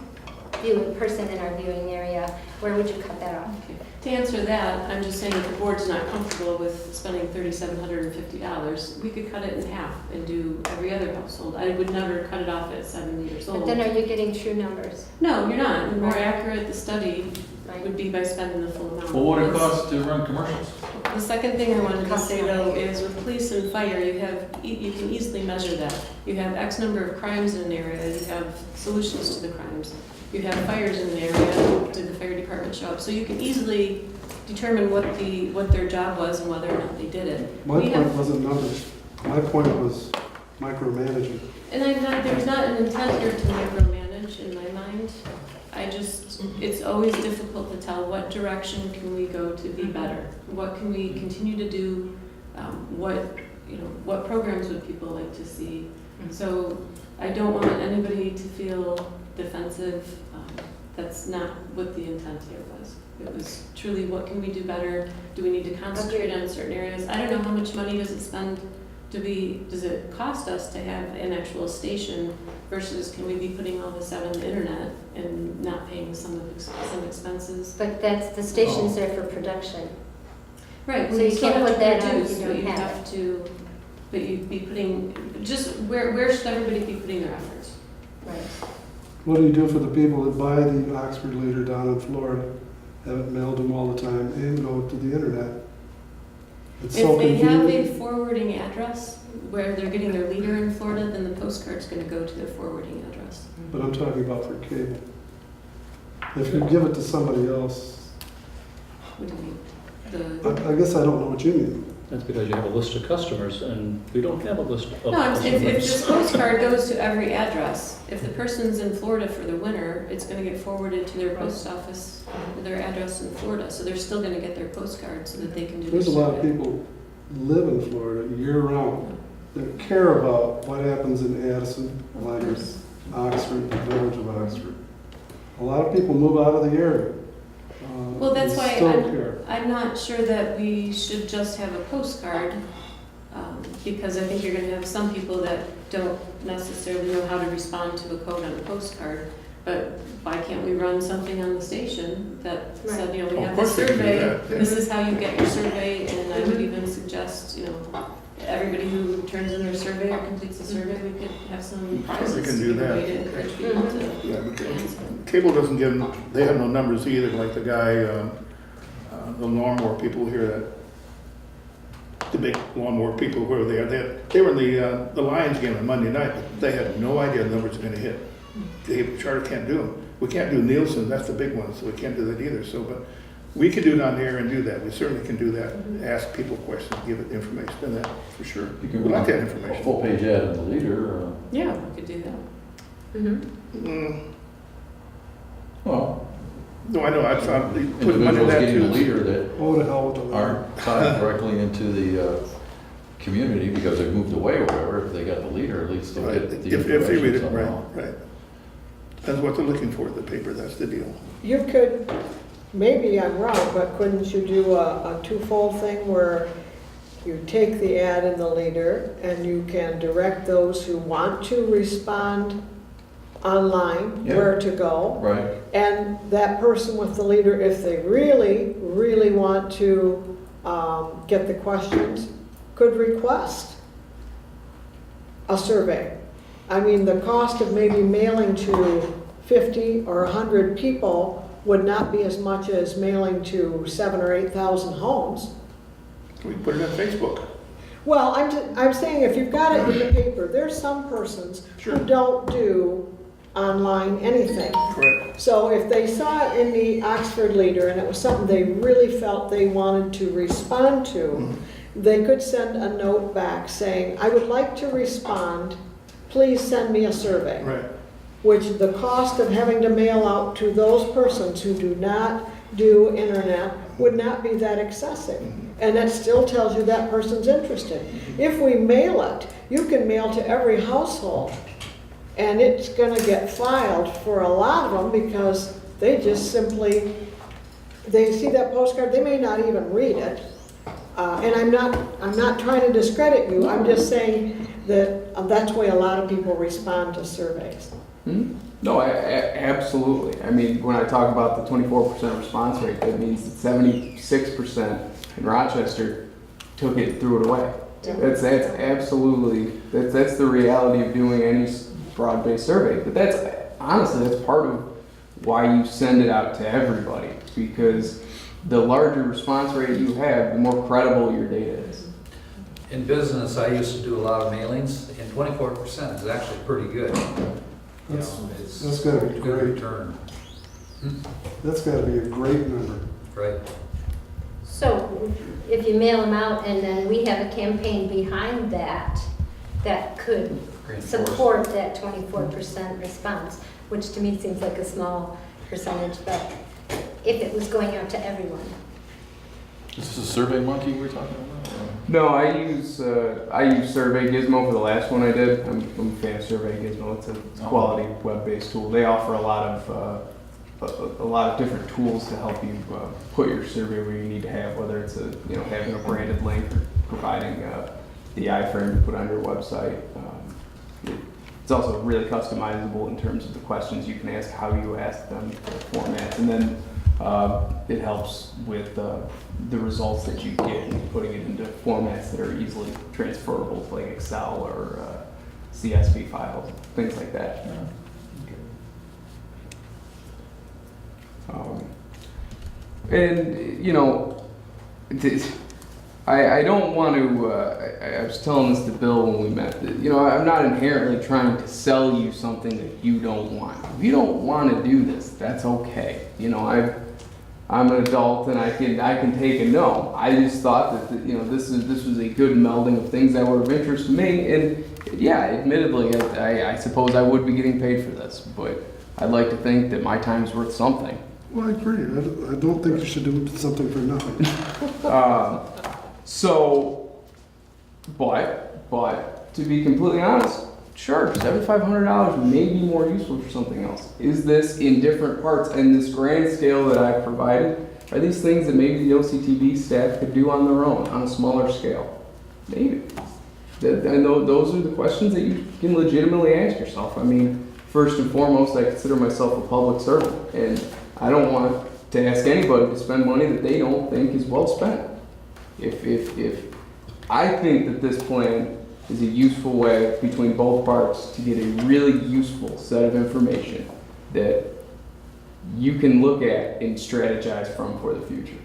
viewing person in our viewing area, where would you cut that off? To answer that, I'm just saying if the board's not comfortable with spending $3,750, we could cut it in half and do every other household. I would never cut it off at 70 years But old. then are you getting true numbers? No, you're not. The more Right. accurate the study Right. would be by spending the full amount. Well, what it It's- costs to run commercials? The second thing I wanted to say though is with police and fire, you can easily measure that. You have X number of crimes in an area, you have solutions to the crimes. You have fires in an area, did the fire department show up? So you can easily determine what their job was and whether or not they did it. My We have- point wasn't numbers. My point was micromanaging. And there's not an intent here to micromanage. outreach in my mind. It's always difficult to tell what direction can we go to be better? What can we continue to do? What programs would people like to see? So I don't want anybody to feel defensive. That's not what the intent here was. It was truly, what can we do better? Do we need to concentrate on certain areas? I don't know how much money does it cost us to have an actual station versus can we be putting all this out on the internet and not paying some expenses? But the station's there for production. Right, So we you still can't have put to that on if produce, you but don't you have have to, but you'd be putting, just where should everybody be putting their efforts? Right. What do you do for the people that buy the Oxford Leader down in Florida, have it mailed them all the time, and go to the internet? It's so If they have convenient. a forwarding address where they're getting their leader in Florida, then the postcard's gonna go to their forwarding address. But I'm talking about for cable. If you give it to somebody else, What do you mean? I guess I don't know what you mean. That's because you have a list of customers, and we don't have a list of No, if customers. this postcard goes to every address, if the person's in Florida for the winter, it's gonna get forwarded to their post office, their address in Florida, so they're still gonna get their postcard so that they can do their There's a lot of survey. people live in Florida year-round that care about what happens in Addison, Lyons, Oxford, the village of Oxford. A lot of people move out of the area. Well, that's and why still care. I'm not sure that we should just have a postcard, because I think you're gonna have some people that don't necessarily know how to respond to a code on a postcard. But why can't we run something on the station that said, we Of have this course they can do survey, that, yeah. this is how you get your survey, and I would even suggest, everybody who turns in their survey or completes the survey, we could have some prizes. We can do give away that. to encourage people to Yeah, but answer. cable doesn't give them, they have no numbers either, like the guy, the lawnmower people here, the big lawnmower people, where they were in the Lions game on Monday night, but they had no idea the numbers were gonna hit. The charter can't do them. We can't do Nielsen, that's the big one, so we can't do that either, but we could do it on air and do that, we certainly can do that, ask people questions, give it information, and that, for sure. You can We like that run a information. full-page ad in the leader, Yeah, we could do that. Mm-hmm. well, No, I know, I thought, we put money in individuals that getting a too. leader that Oh, to hell with the letter. aren't tied directly into the community because they've moved away or whatever, if they got the leader, at least they'll Right, get the if they read information it, right, somehow. right. That's what they're looking for, the paper, that's the deal. You could, maybe I'm wrong, but couldn't you do a twofold thing where you take the ad in the leader and you can direct those who want to respond online Yeah. where to go? Right, And that person with the leader, if they really, really want to get the questions, could request a survey. I mean, the cost of maybe mailing to 50 or 100 people would not be as much as mailing to 7,000 or 8,000 homes. We put it on Facebook. Well, I'm saying if you've got it in the paper, there's some persons Sure. who don't do online anything. Correct. So if they saw it in the Oxford Leader and it was something they really felt they wanted to respond to, they could send a note back saying, I would like to respond, please send me a survey. Right. Which the cost of having to mail out to those persons who do not do internet would not be that excessive. And that still tells you that person's interested. If we mail it, you can mail to every household. And it's gonna get filed for a lot of them because they just simply, they see that postcard, they may not even read it. And I'm not trying to discredit you, I'm just saying that that's the way a lot of people respond to surveys. Hmm? No, absolutely. I mean, when I talk about the 24% response rate, that means that 76% in Rochester took it, threw it away. That's absolutely, that's the reality of doing any broad-based survey. But that's, honestly, that's part of why you send it out to everybody, because the larger response rate you have, the more credible your data is. In business, I used to do a lot of mailings, and 24% is actually pretty good. You know, That's gotta be good great. return, That's gotta be a great number. right? So if you mail them out and then we have a campaign behind that, that could Reinforce. support that 24% response, which to me seems like a small percentage, but if it was going out to everyone. Is this a Survey Monkey we're talking about? No, I use Survey Gizmo for the last one I did. I'm a fan of Survey Gizmo. It's a quality web-based tool. They offer a lot of different tools to help you put your survey where you need to have, whether it's having a branded link or providing the iframe to put on your website. It's also really customizable in terms of the questions you can ask, how you ask them, the formats, and then it helps with the results that you get and putting it into formats that are easily transferable, like Excel or CSV files, things like that. And I don't want to. I was telling this to Bill when we met. I'm not inherently trying to sell you something that you don't want. If you don't want to do this, that's okay. I'm an adult and I can take a no. I just thought that this was a good melding of things that were of interest to me. And yeah, admittedly, I suppose I would be getting paid for this, but I'd like to think that my time's worth something. Well, I agree. I don't think you should do something for nothing. But to be completely honest, sure, $7,500 may be more useful for something else. Is this in different parts and this grand scale that I've provided? Are these things that maybe the OCTV staff could do on their own on a smaller scale? Maybe. And those are the questions that you can legitimately ask yourself. I mean, first and foremost, I consider myself a public servant, and I don't want to ask anybody to spend money that they don't think is well spent. If I think that this plan is a useful way between both parts to get a really useful set of information that you can look at and strategize from for the future.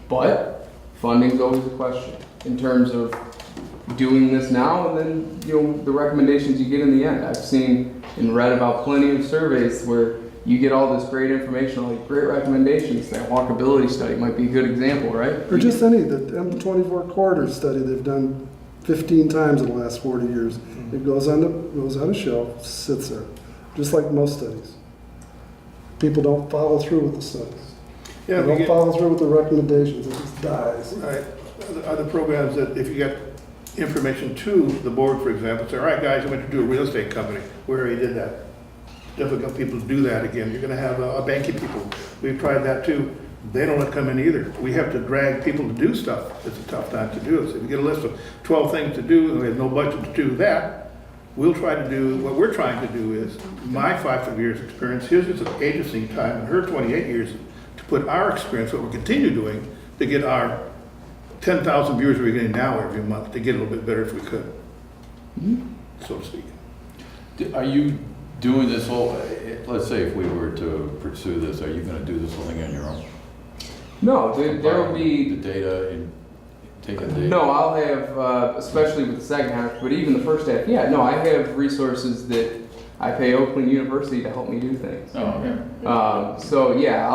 But funding's always a question in terms of doing this now and then the recommendations you get in the end. I've seen and read about plenty of surveys where you get all this great information, all these great recommendations. That walkability study might be a good example, right? Or just the M24 corridor study they've done 15 times in the last 40 years. It goes on a shelf, sits there, just like most studies. People don't follow through with the studies. Yeah, They don't follow through with the recommendations. It just dies. Right. Other programs that if you get information to the board, for example, say, all right, guys, I went to do a real estate company. We already did that. Difficult people to do that again. You're going to have a banking people. We've tried that too. They don't let come in either. We have to drag people to do stuff. It's a tough time to do it. So if you get a list of 12 things to do and we have no budget to do that, we'll try to do what we're trying to do is my 5 years experience, his is an agency time, and her 28 years to put our experience, what we continue doing, to get our 10,000 viewers we're getting now every month, to get a little bit better if we could, so to speak. Are you doing this whole, let's say if we were to pursue this, are you going to do this whole thing on your own? No, there will be. The data and take the data? No, I'll have, especially with the second half, but even the first half, yeah, no, I have resources that I pay Oakland University to help me do things. Oh, okay. So yeah,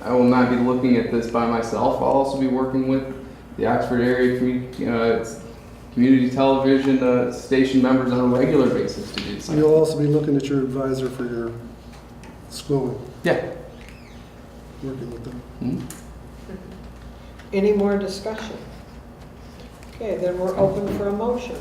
I will not be looking at this by myself. I'll also be working with the Oxford area community television station members on a regular basis to do this. You'll also be looking at your advisor for your schooling, Yeah. working with them. Mm-hmm. Any more discussion? Okay, then we're open for a motion.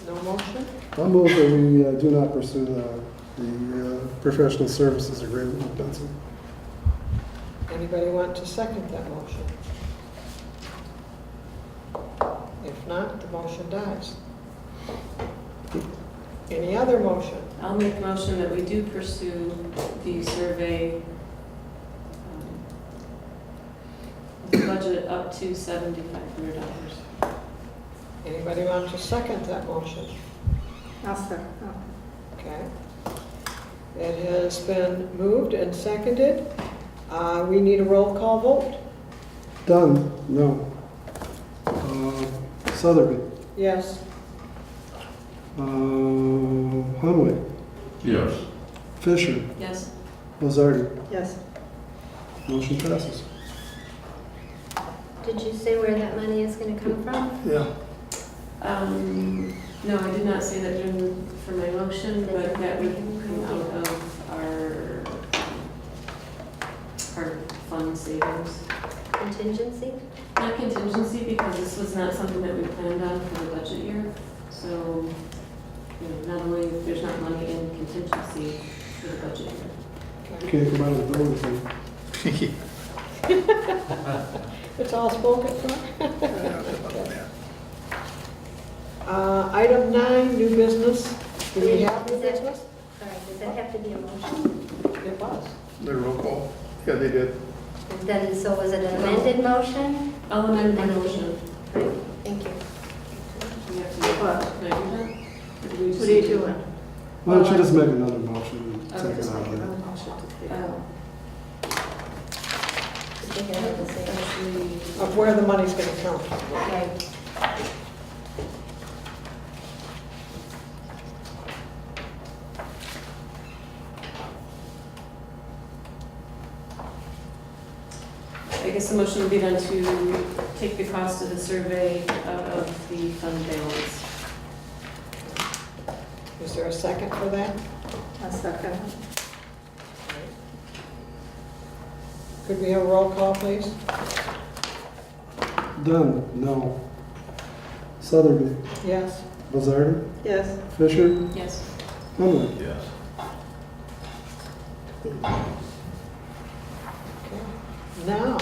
No motion? I move that we do not pursue the professional services agreement with Benson. Anybody want to second that motion? If not, the motion dies. Any other motion? I'll make a motion that we do pursue the survey, the budget up to $7,500. Anybody want to second that motion? I'll second. Okay. It has been moved and seconded. We need a roll call vote. Dunn, no. Sotheby, Yes. Hunway, Yes. Fisher, Yes? Lozardi. Yes. Motion passes. Did you say where that money is going to come from? Yeah. No, I did not say that for my motion, but that would come out of our fund savings. Contingency? Not contingency, because this was not something that we planned on for the budget year. So, not only, there's not money in contingency for the budget year. Can't come out of the building. It's all spoken for. Item 9, new business. Do we have new business? Sorry, does that have to be a motion? It was. The roll call? Yeah, they did. And then, so was it an amended motion? I'll amend my motion. Great, thank you. We have to make what? Can I do that? Or do we just What are you need to- doing? Why don't you just make another motion and take it Just out make of there? another motion to take it. Oh, I think I have the same. actually, Of where the money's going to come from. Right. I guess the motion would be then to take the cost of the survey out of the fund balance. Is there a second for that? A second. Could we have a roll call, please? Dunn, no. Sotherby, Yes. Bazardi, Yes. Fisher, Yes. Hunwick. Yes. Now,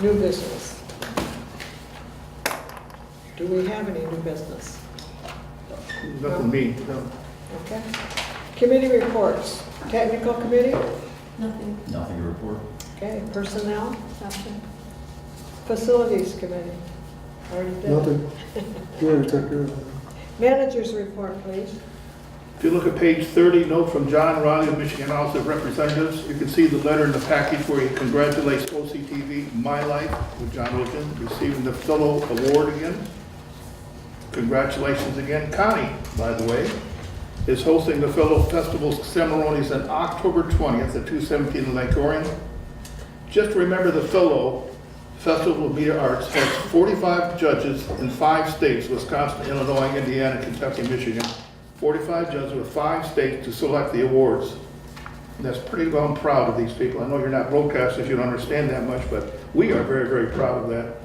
new business. Do we have any new business? Nothing me, no. Okay. Committee reports. Technical committee? Nothing. Nothing to report. Okay. Personnel? Nothing. Facilities committee? Already did. Nothing. You already took care of that. Managers report, please. If you look at page 30, note from John Riley of Michigan House of Representatives, you can see the letter in the package where he congratulates OCTV My Life with John Wilkin receiving the Fellow Award again. Congratulations again. Connie, by the way, is hosting the Fellow Festival ceremonies on October 20th at 217 in Lake Orion. Just remember the Fellow Festival of Media Arts has 45 judges in 5 states, Wisconsin, Illinois, Indiana, Kentucky, Michigan. 45 judges with 5 states to select the awards. And that's pretty well proud of these people. I know you're not broadcasters, you don't understand that much, but we are very, very proud of that.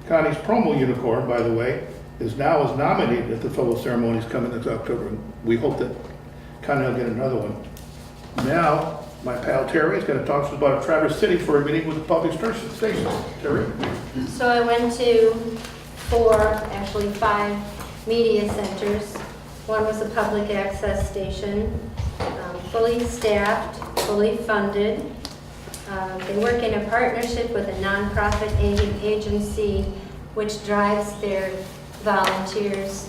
Connie's promo unicorn, by the way, is now nominated at the fellow ceremonies coming this October. We hope that Connie will get another one. Now, my pal Terry is going to talk to us about Traverse City for a meeting with the public stations. Terry? So I went to 4, actually 5 media centers. One was a public access station, fully staffed, fully funded. They work in a partnership with a nonprofit agency which drives their volunteers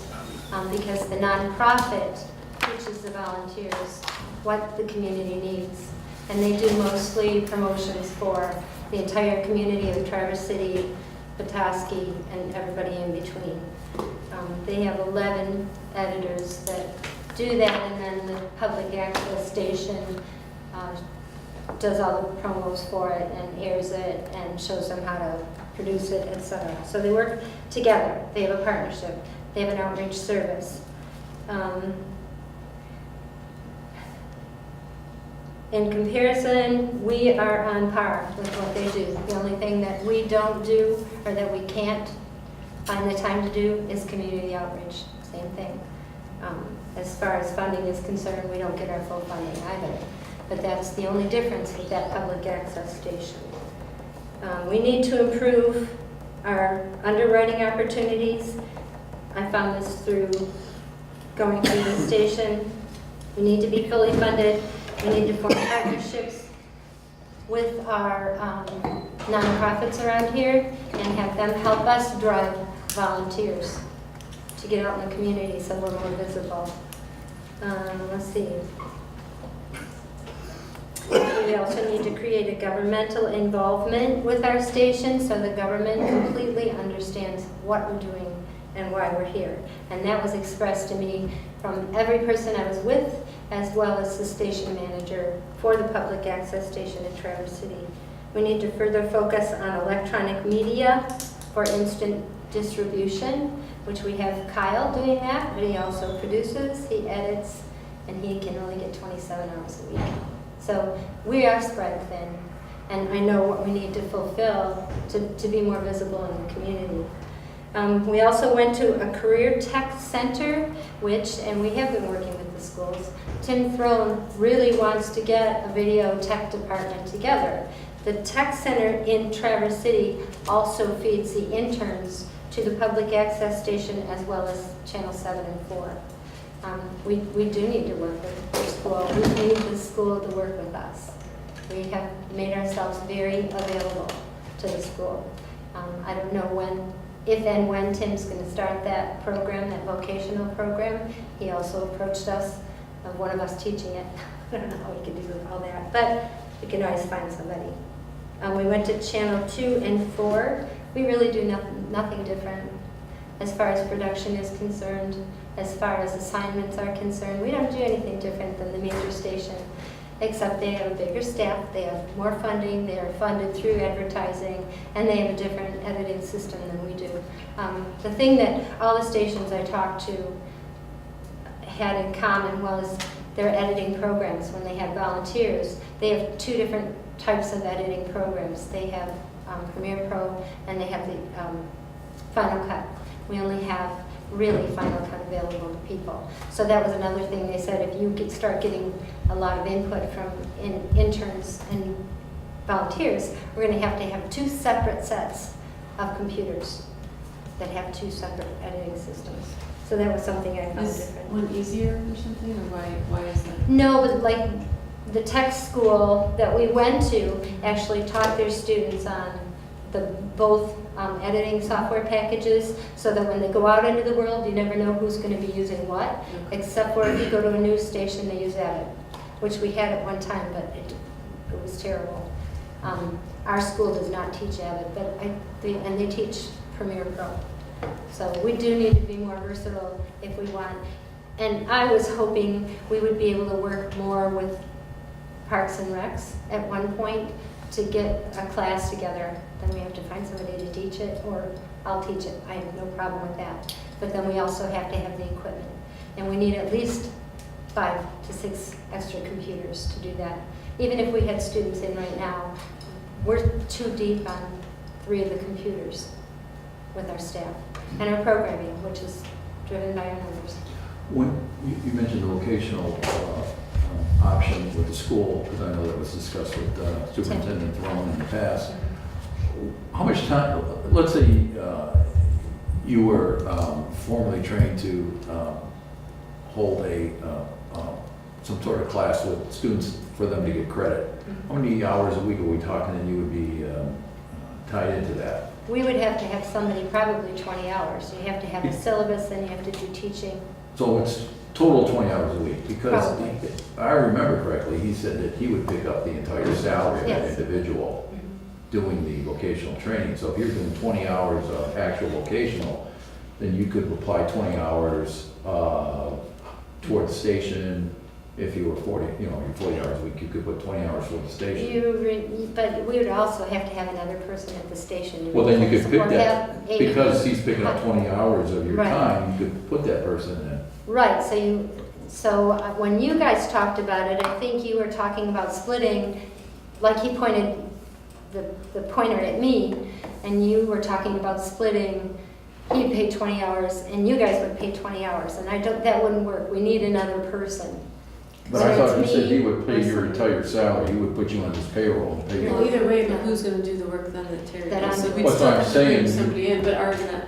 because the nonprofit teaches the volunteers what the community needs. And they do mostly promotions for the entire community of Traverse City, Petoskey, and everybody in between. They have 11 editors that do that, and then the public access station does all the promos for it and airs it and shows them how to produce it, etc. So they work together. They have a partnership. They have an outreach service. In comparison, we are on par with what they do. The only thing that we don't do or that we can't find the time to do is community outreach. Same thing. As far as funding is concerned, we don't get our full funding either. But that's the only difference with that public access station. We need to improve our underwriting opportunities. I found this through going through the station. We need to be fully funded. We need to form partnerships with our nonprofits around here and have them help us drive volunteers to get out in the community so we're more visible. Let's see. We also need to create a governmental involvement with our station so the government completely understands what we're doing and why we're here. And that was expressed to me from every person I was with, as well as the station manager for the public access station in Traverse City. We need to further focus on electronic media for instant distribution, which we have Kyle doing that, but he also produces, he edits, and he can only get 27 hours a week. So we are spread thin, and I know what we need to fulfill to be more visible in the community. We also went to a career tech center, and we have been working with the schools. Tim Throne really wants to get a video tech department together. The tech center in Traverse City also feeds the interns to the public access station as well as Channel 7 and 4. We do need to work with the school. We need the school to work with us. We have made ourselves very available to the school. I don't know if and when Tim's going to start that program, that vocational program. He also approached us, one of us teaching it. I don't know how we can do all that, but we can always find somebody. We went to Channel 2 and 4. We really do nothing different as far as production is concerned, as far as assignments are concerned. We don't do anything different than the major station, except they have a bigger staff, they have more funding, they are funded through advertising, and they have a different editing system than we do. The thing that all the stations I talked to had in common was their editing programs. When they had volunteers, they have two different types of editing programs. They have Premiere Pro and they have the Final Cut. We only have really Final Cut available to people. So that was another thing they said, if you start getting a lot of input from interns and volunteers, we're going to have two separate sets of computers that have two separate editing systems. So that was something I found Is different. one easier or something, or why is that? No, but like the tech school that we went to actually taught their students on both editing software packages, so that when they go out into the world, you never know who's going to be using what, except for if you go to a news station, they use Avid, which we had at one time, but it was terrible. Our school does not teach Avid, but they teach Premiere Pro. So we do need to be more versatile if we want. And I was hoping we would be able to work more with Parks and Recs at one point to get a class together. Then we have to find somebody to teach it, or I'll teach it. I have no problem with that. But then we also have to have the equipment. And we need at least 5 to 6 extra computers to do that. Even if we had students in right now, we're too deep on 3 of the computers with our staff. And our programming, which is driven by our numbers. When you mentioned the vocational option with the school, because I know that was discussed with Superintendent Throne in the past. How much time, let's say you were formally trained to hold some sort of class with students for them to get credit. How many hours a week are we talking and you would be tied into that? We would have to have somebody, probably 20 hours. You have to have a syllabus, then you have to do teaching. So it's total 20 hours a week, because Probably. if I remember correctly, he said that he would pick up the entire salary of that Yes. individual doing the vocational training. So if you're doing 20 hours of actual vocational, then you could apply 20 hours toward the station. If you were 40 hours a week, you could put 20 hours toward the station. But we would also have to have another person at the station. Well, then you could pick Or that, have a- because he's picking up 20 hours of your Right. time, you could put that person in. Right, so when you guys talked about it, I think you were talking about splitting, like he pointed the pointer at me, and you were talking about splitting, he'd pay 20 hours, and you guys would pay 20 hours, and that wouldn't work. We need another person. But So I thought you it's said me he would pay your versus- entire salary, he would put you on his payroll and pay Well, you. either way, but who's gonna do the work then that Terry That does? So I'm- we'd That's still what I'm have to bring saying. somebody in, but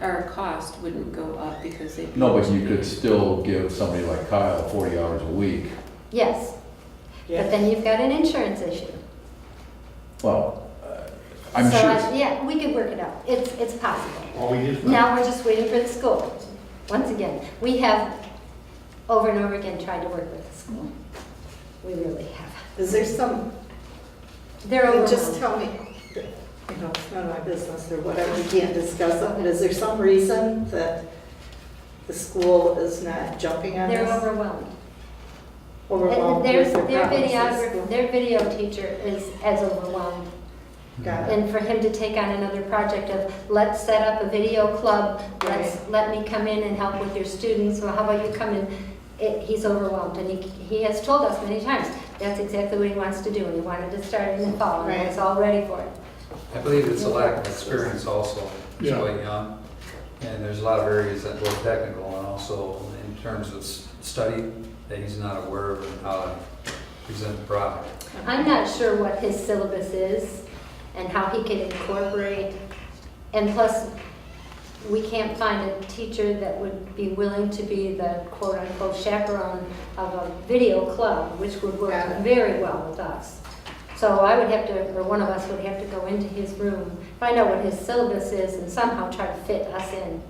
our cost wouldn't go up because they. No, but you could still give somebody like Kyle 40 hours a week. Yes, but then you've got an insurance issue. Well, I'm So, sure, yeah, we could work it out. It's possible. All we need is Now we're just waiting for the school. Once again, we have over and over again tried to work with the school. We really have. Is there some, They're overwhelmed. just tell me, it's none of my business or whatever, we can't discuss it, but is there some reason that the school is not jumping on They're this? overwhelmed. Overwhelmed And with the their problems at videographer, school? their video teacher is as overwhelmed Got it. And for him to take on another project of, let's set up a video club, let me come in and help with your students, well, how about you come in? He's overwhelmed, and he has told us many times, that's exactly what he wants to do, and he wanted to start in the fall, and Right. he's all ready for it. I believe it's a lack of experience also. He's Yeah. quite young. And there's a lot of areas that both technical and also in terms of study that he's not aware of and how to present the product. I'm not sure what his syllabus is and how he can incorporate, and plus, we can't find a teacher that would be willing to be the quote-unquote chaperone of a video club, which would work Got it. very well with us. So I would have to, or one of us would have to go into his room, find out what his syllabus is, and somehow try to fit us in.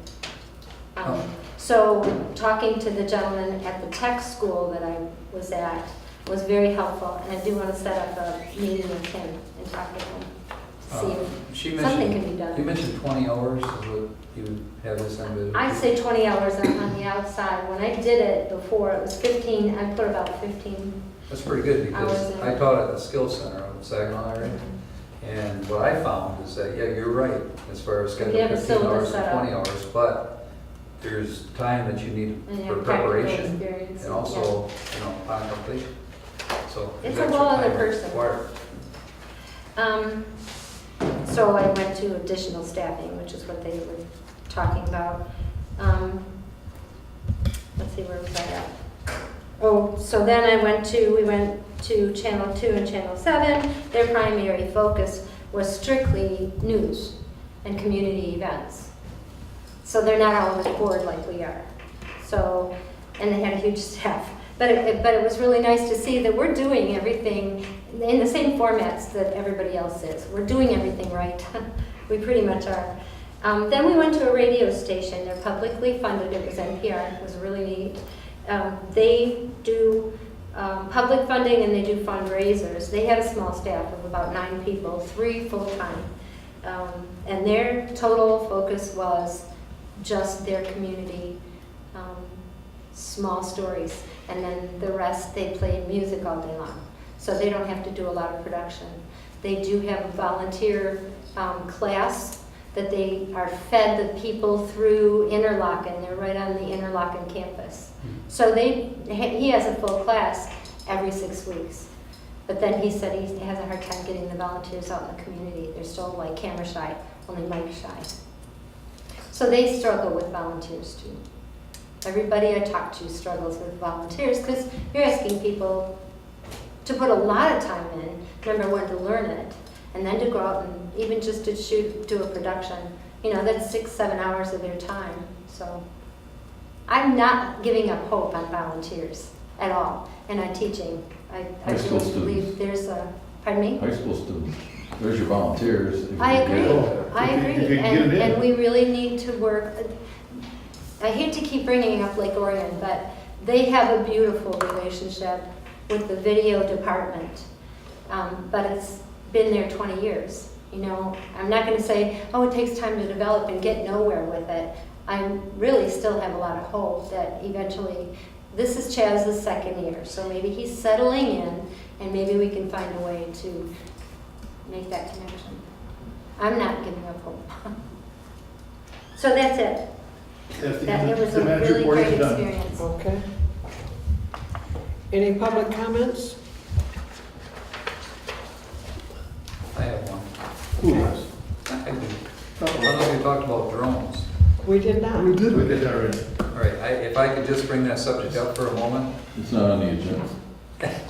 So talking to the gentleman at the tech school that I was at was very helpful, and I do want to set up a meeting with him and talk to him, see She if something mentioned, can be you done. mentioned 20 hours is what you have this under. I say 20 hours on the outside. When I did it before, it was 15, I put about 15. That's pretty good Hours because in. I taught at the Skills Center on Saginaw area. And what I found is that, yeah, you're right, as far as You scheduling have a 15 hours syllabus and set up. 20 hours, but there's time that you need And you for have practical preparation experience. and also, you know, upon completion. So It's there's a extra whole other time person. required. So I went to additional staffing, which is what they were talking about. Let's see, where was I at? Oh, so then we went to Channel 2 and Channel 7. Their primary focus was strictly news and community events. So they're not always bored like we are. So, and they had a huge staff. But it was really nice to see that we're doing everything in the same formats that everybody else is. We're doing everything right. We pretty much are. Then we went to a radio station. They're publicly funded. It was NPR. It was really neat. They do public funding and they do fundraisers. They had a small staff of about 9 people, 3 full-time. And their total focus was just their community, small stories. And then the rest, they played music all day long. So they don't have to do a lot of production. They do have a volunteer class that they are fed the people through Interlochen. They're right on the Interlochen campus. So he has a full class every 6 weeks. But then he said he has a hard time getting the volunteers out in the community. They're still like camera shy, only mic shy. So they struggle with volunteers too. Everybody I talk to struggles with volunteers because you're asking people to put a lot of time in, number one, to learn it, and then to go out and even just to do a production. You know, that's 6-7 hours of their time. So I'm not giving up hope on volunteers at all, and on teaching. I High school really believe there's a, pardon me? High school students, there's your volunteers. If you I get agree, it. I If you agree, can get it in. and we really need to work. I hate to keep bringing up Lake Orion, but they have a beautiful relationship with the video department, but it's been there 20 years. You know, I'm not going to say, oh, it takes time to develop and get nowhere with it. I really still have a lot of hope that eventually, this is Chaz's second year, so maybe he's settling in, and maybe we can find a way to make that connection. I'm not giving up hope. So that's it. It was a really great experience. Okay. Any public comments? I have one. Who knows? I do. I don't know if you talked about drones. We did not. We did We it. did that already. All right, if I could just bring that subject up for a moment. It's not on the agenda.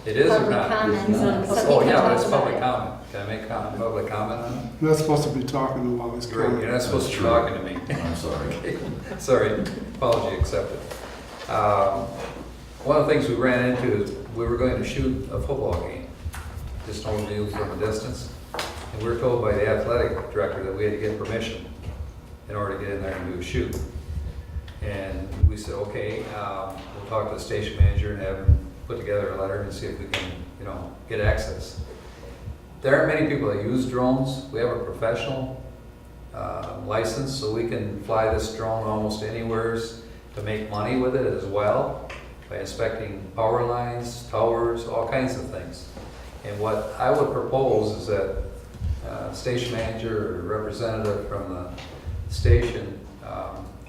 It is or Public not? comments, It's not. so Oh, we can yeah, talk that's about public it. comment. Can I make public comment on it? You're not supposed to be talking while he's Great, coming. you're not supposed to be That's talking to me. I'm sorry. Okay, sorry, apology accepted. One of the things we ran into is we were going to shoot a football game, just an overview from a distance. And we were told by the athletic director that we had to get permission in order to get in there and do a shoot. And we said, okay, we'll talk to the station manager and have him put together a letter and see if we can, get access. There aren't many people that use drones. We have a professional license, so we can fly this drone almost anywhere to make money with it as well by inspecting power lines, towers, all kinds of things. And what I would propose is that station manager or representative from the station,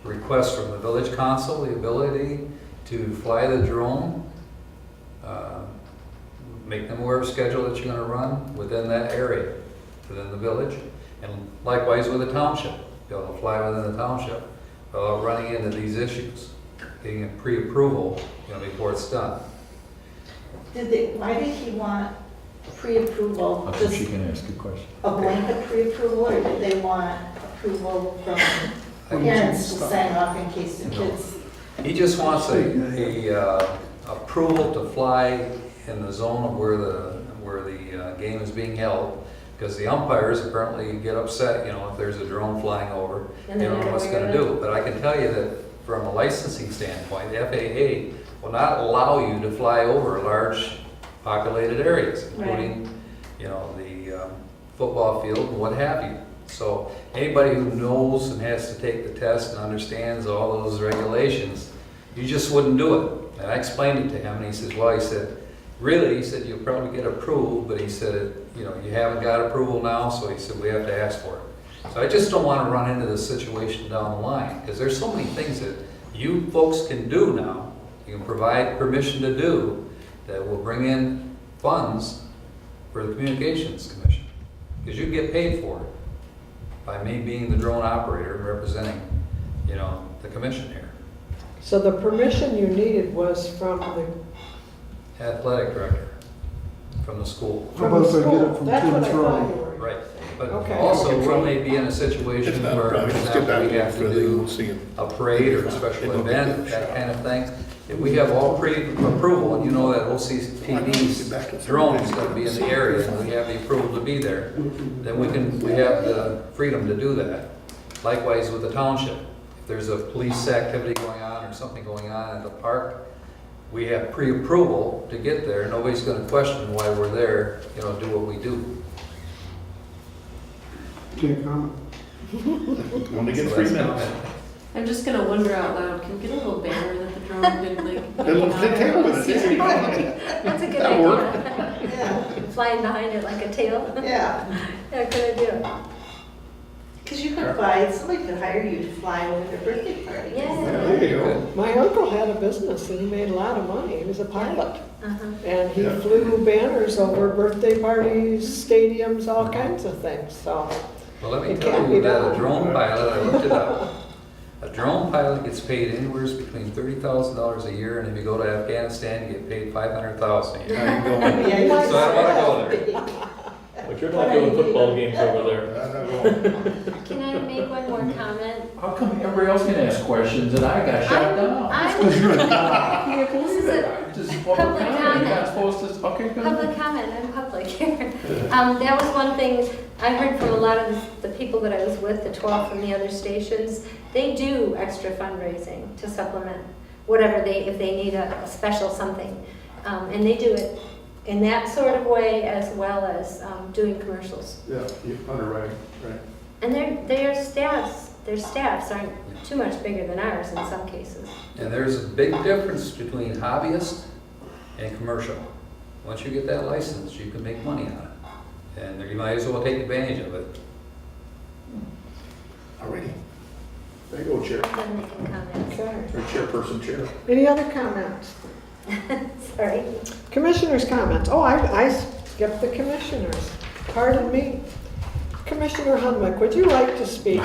request from the village council the ability to fly the drone, make them aware of schedule that you're gonna run within that area, within the village, and likewise with the township, be able to fly within the township, without running into these issues, getting a pre-approval, before it's done. Why did he want pre-approval, I think she just can ask a question. a blanket pre-approval, or did they want approval from parents to sign off in case the kids? He just wants a approval to fly in the zone of where the game is being held, because the umpires apparently get upset, if there's a drone flying over, And they then don't know you what's gotta gonna wear do. But I can tell you that from a licensing standpoint, the FAA will not allow you to fly over large populated areas, including, the football field and what have you. So anybody who knows and has to take the test and understands all those regulations, you just wouldn't do it. And I explained it to him, and he says, well, he said, you'll probably get approved, but he said, you haven't got approval now, so he said, we have to ask for it. So I just don't want to run into this situation down the line, because there's so many things that you folks can do now, you can provide permission to do, that will bring in funds for the Communications Commission. Because you get paid for it by me being the drone operator and representing, the commission here. So the permission you needed was from the, Athletic director from the school. How about if I get school? it from That's what Tim I thought you Throne? were Right, but Okay. also we may be in a It's situation not a where, problem, for just get example, back we have for to the, do see it. a parade or a special event, that kind of thing. If we have all pre-approval, and that OCTV's drone is gonna be in the area, and we have the approval to be there, then we have the freedom to do that. Likewise with the township. If there's a police activity going on or something going on at the park, we have pre-approval to get there. Nobody's gonna question why we're there, do what we do. Can't comment. Only get So 3 that's minutes. comment. I'm just gonna wonder out loud, can we get a little banner that the drone did like? Little tail with it. That's a good That'll work. idea. yeah, Flying behind it like a tail. yeah. Yeah, good idea. Because you could somebody could hire you to fly over their birthday party. Yeah. There you go. My uncle had a business and he made a lot of money. He was a pilot. Uh-huh. And he Yeah. flew banners over birthday parties, stadiums, all kinds of things, so. Well, let me It tell can't be you that done. a drone pilot, I looked it up. A drone pilot gets paid anywhere between $30,000 a year, and if you go to Afghanistan, you get paid $500,000 a year. There you go. Yeah, you So I don't wanna go there. But you're not doing football games over there. I don't know. Can I make one more comment? How come everybody else can ask questions and I got shut down? I'm- Because you're a I can't believe it. This is public Public comment, you're comment. not supposed to, okay, good. Public comment, I'm public here. That was one thing I heard from a lot of the people that I was with, the 12 from the other stations. They do extra fundraising to supplement whatever if they need a special something. And they do it in that sort of way as well as doing commercials. Yeah, underwriting, right. And their staffs aren't too much bigger than ours in some cases. And there's a big difference between hobbyist and commercial. Once you get that license, you can make money on it. And you might as well take advantage of it. Alrighty. There you go, Chair. Then they can comment. Okay. Or Chairperson, Chair. Any other comments? Sorry. Commissioners' comments. Oh, I skipped the commissioners. Pardon me. Commissioner Hunwick, would you like to speak?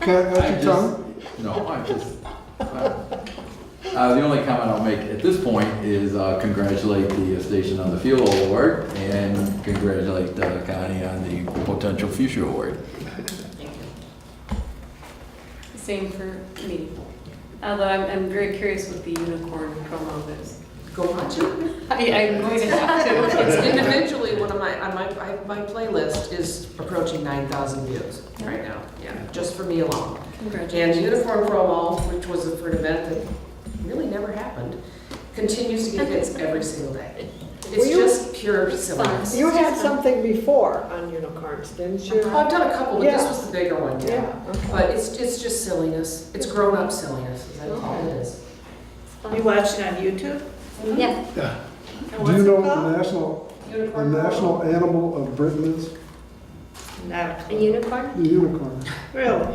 Can't I your just- tongue? No, the only comment I'll make at this point is congratulate the station on the Fuel Award and congratulate Connie on the Potential Future Award. Same for me. Although I'm very curious what the unicorn promo is. Go watch it. I'm going to have to. It's individually one of my playlist is approaching 9,000 views right now. Yeah, just for me alone. And Congratulations. Unicorn Promo, which was for an event that really never happened, continues to get hits every single day. Well, It's you- just pure silliness. You had something before on unicorns, didn't you? I've done a couple, but this Yeah. was the bigger one, yeah. Yeah, okay. But it's just silliness. It's grown-up silliness, is that all it is. You watch it on YouTube? Yeah. Do you know what the national The Unicorn. national animal of Britain is No, A unicorn? the unicorn. really?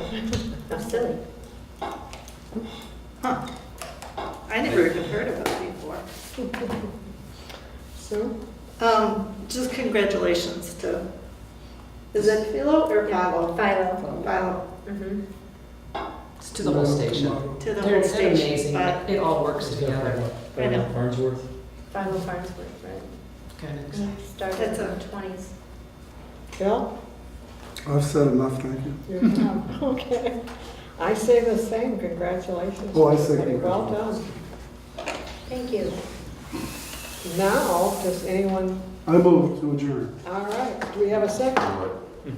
How silly. I never even heard of it before. Sue? Just congratulations to, is it Philo or Philo? Philo. Philo, Mhm. It's to the whole station. to the They're whole they're station. amazing, But it all works together. I know. Farnsworth. Philo Farnsworth, right? Kind of. Started That's in a- the 20s. Bill? I've said enough, thank you. You're done. Okay. I say the same, congratulations. Oh, I say Everybody. Well congratulations. done. Thank you. Now, does anyone, I move to adjourn. all right, do we have a second? Do it.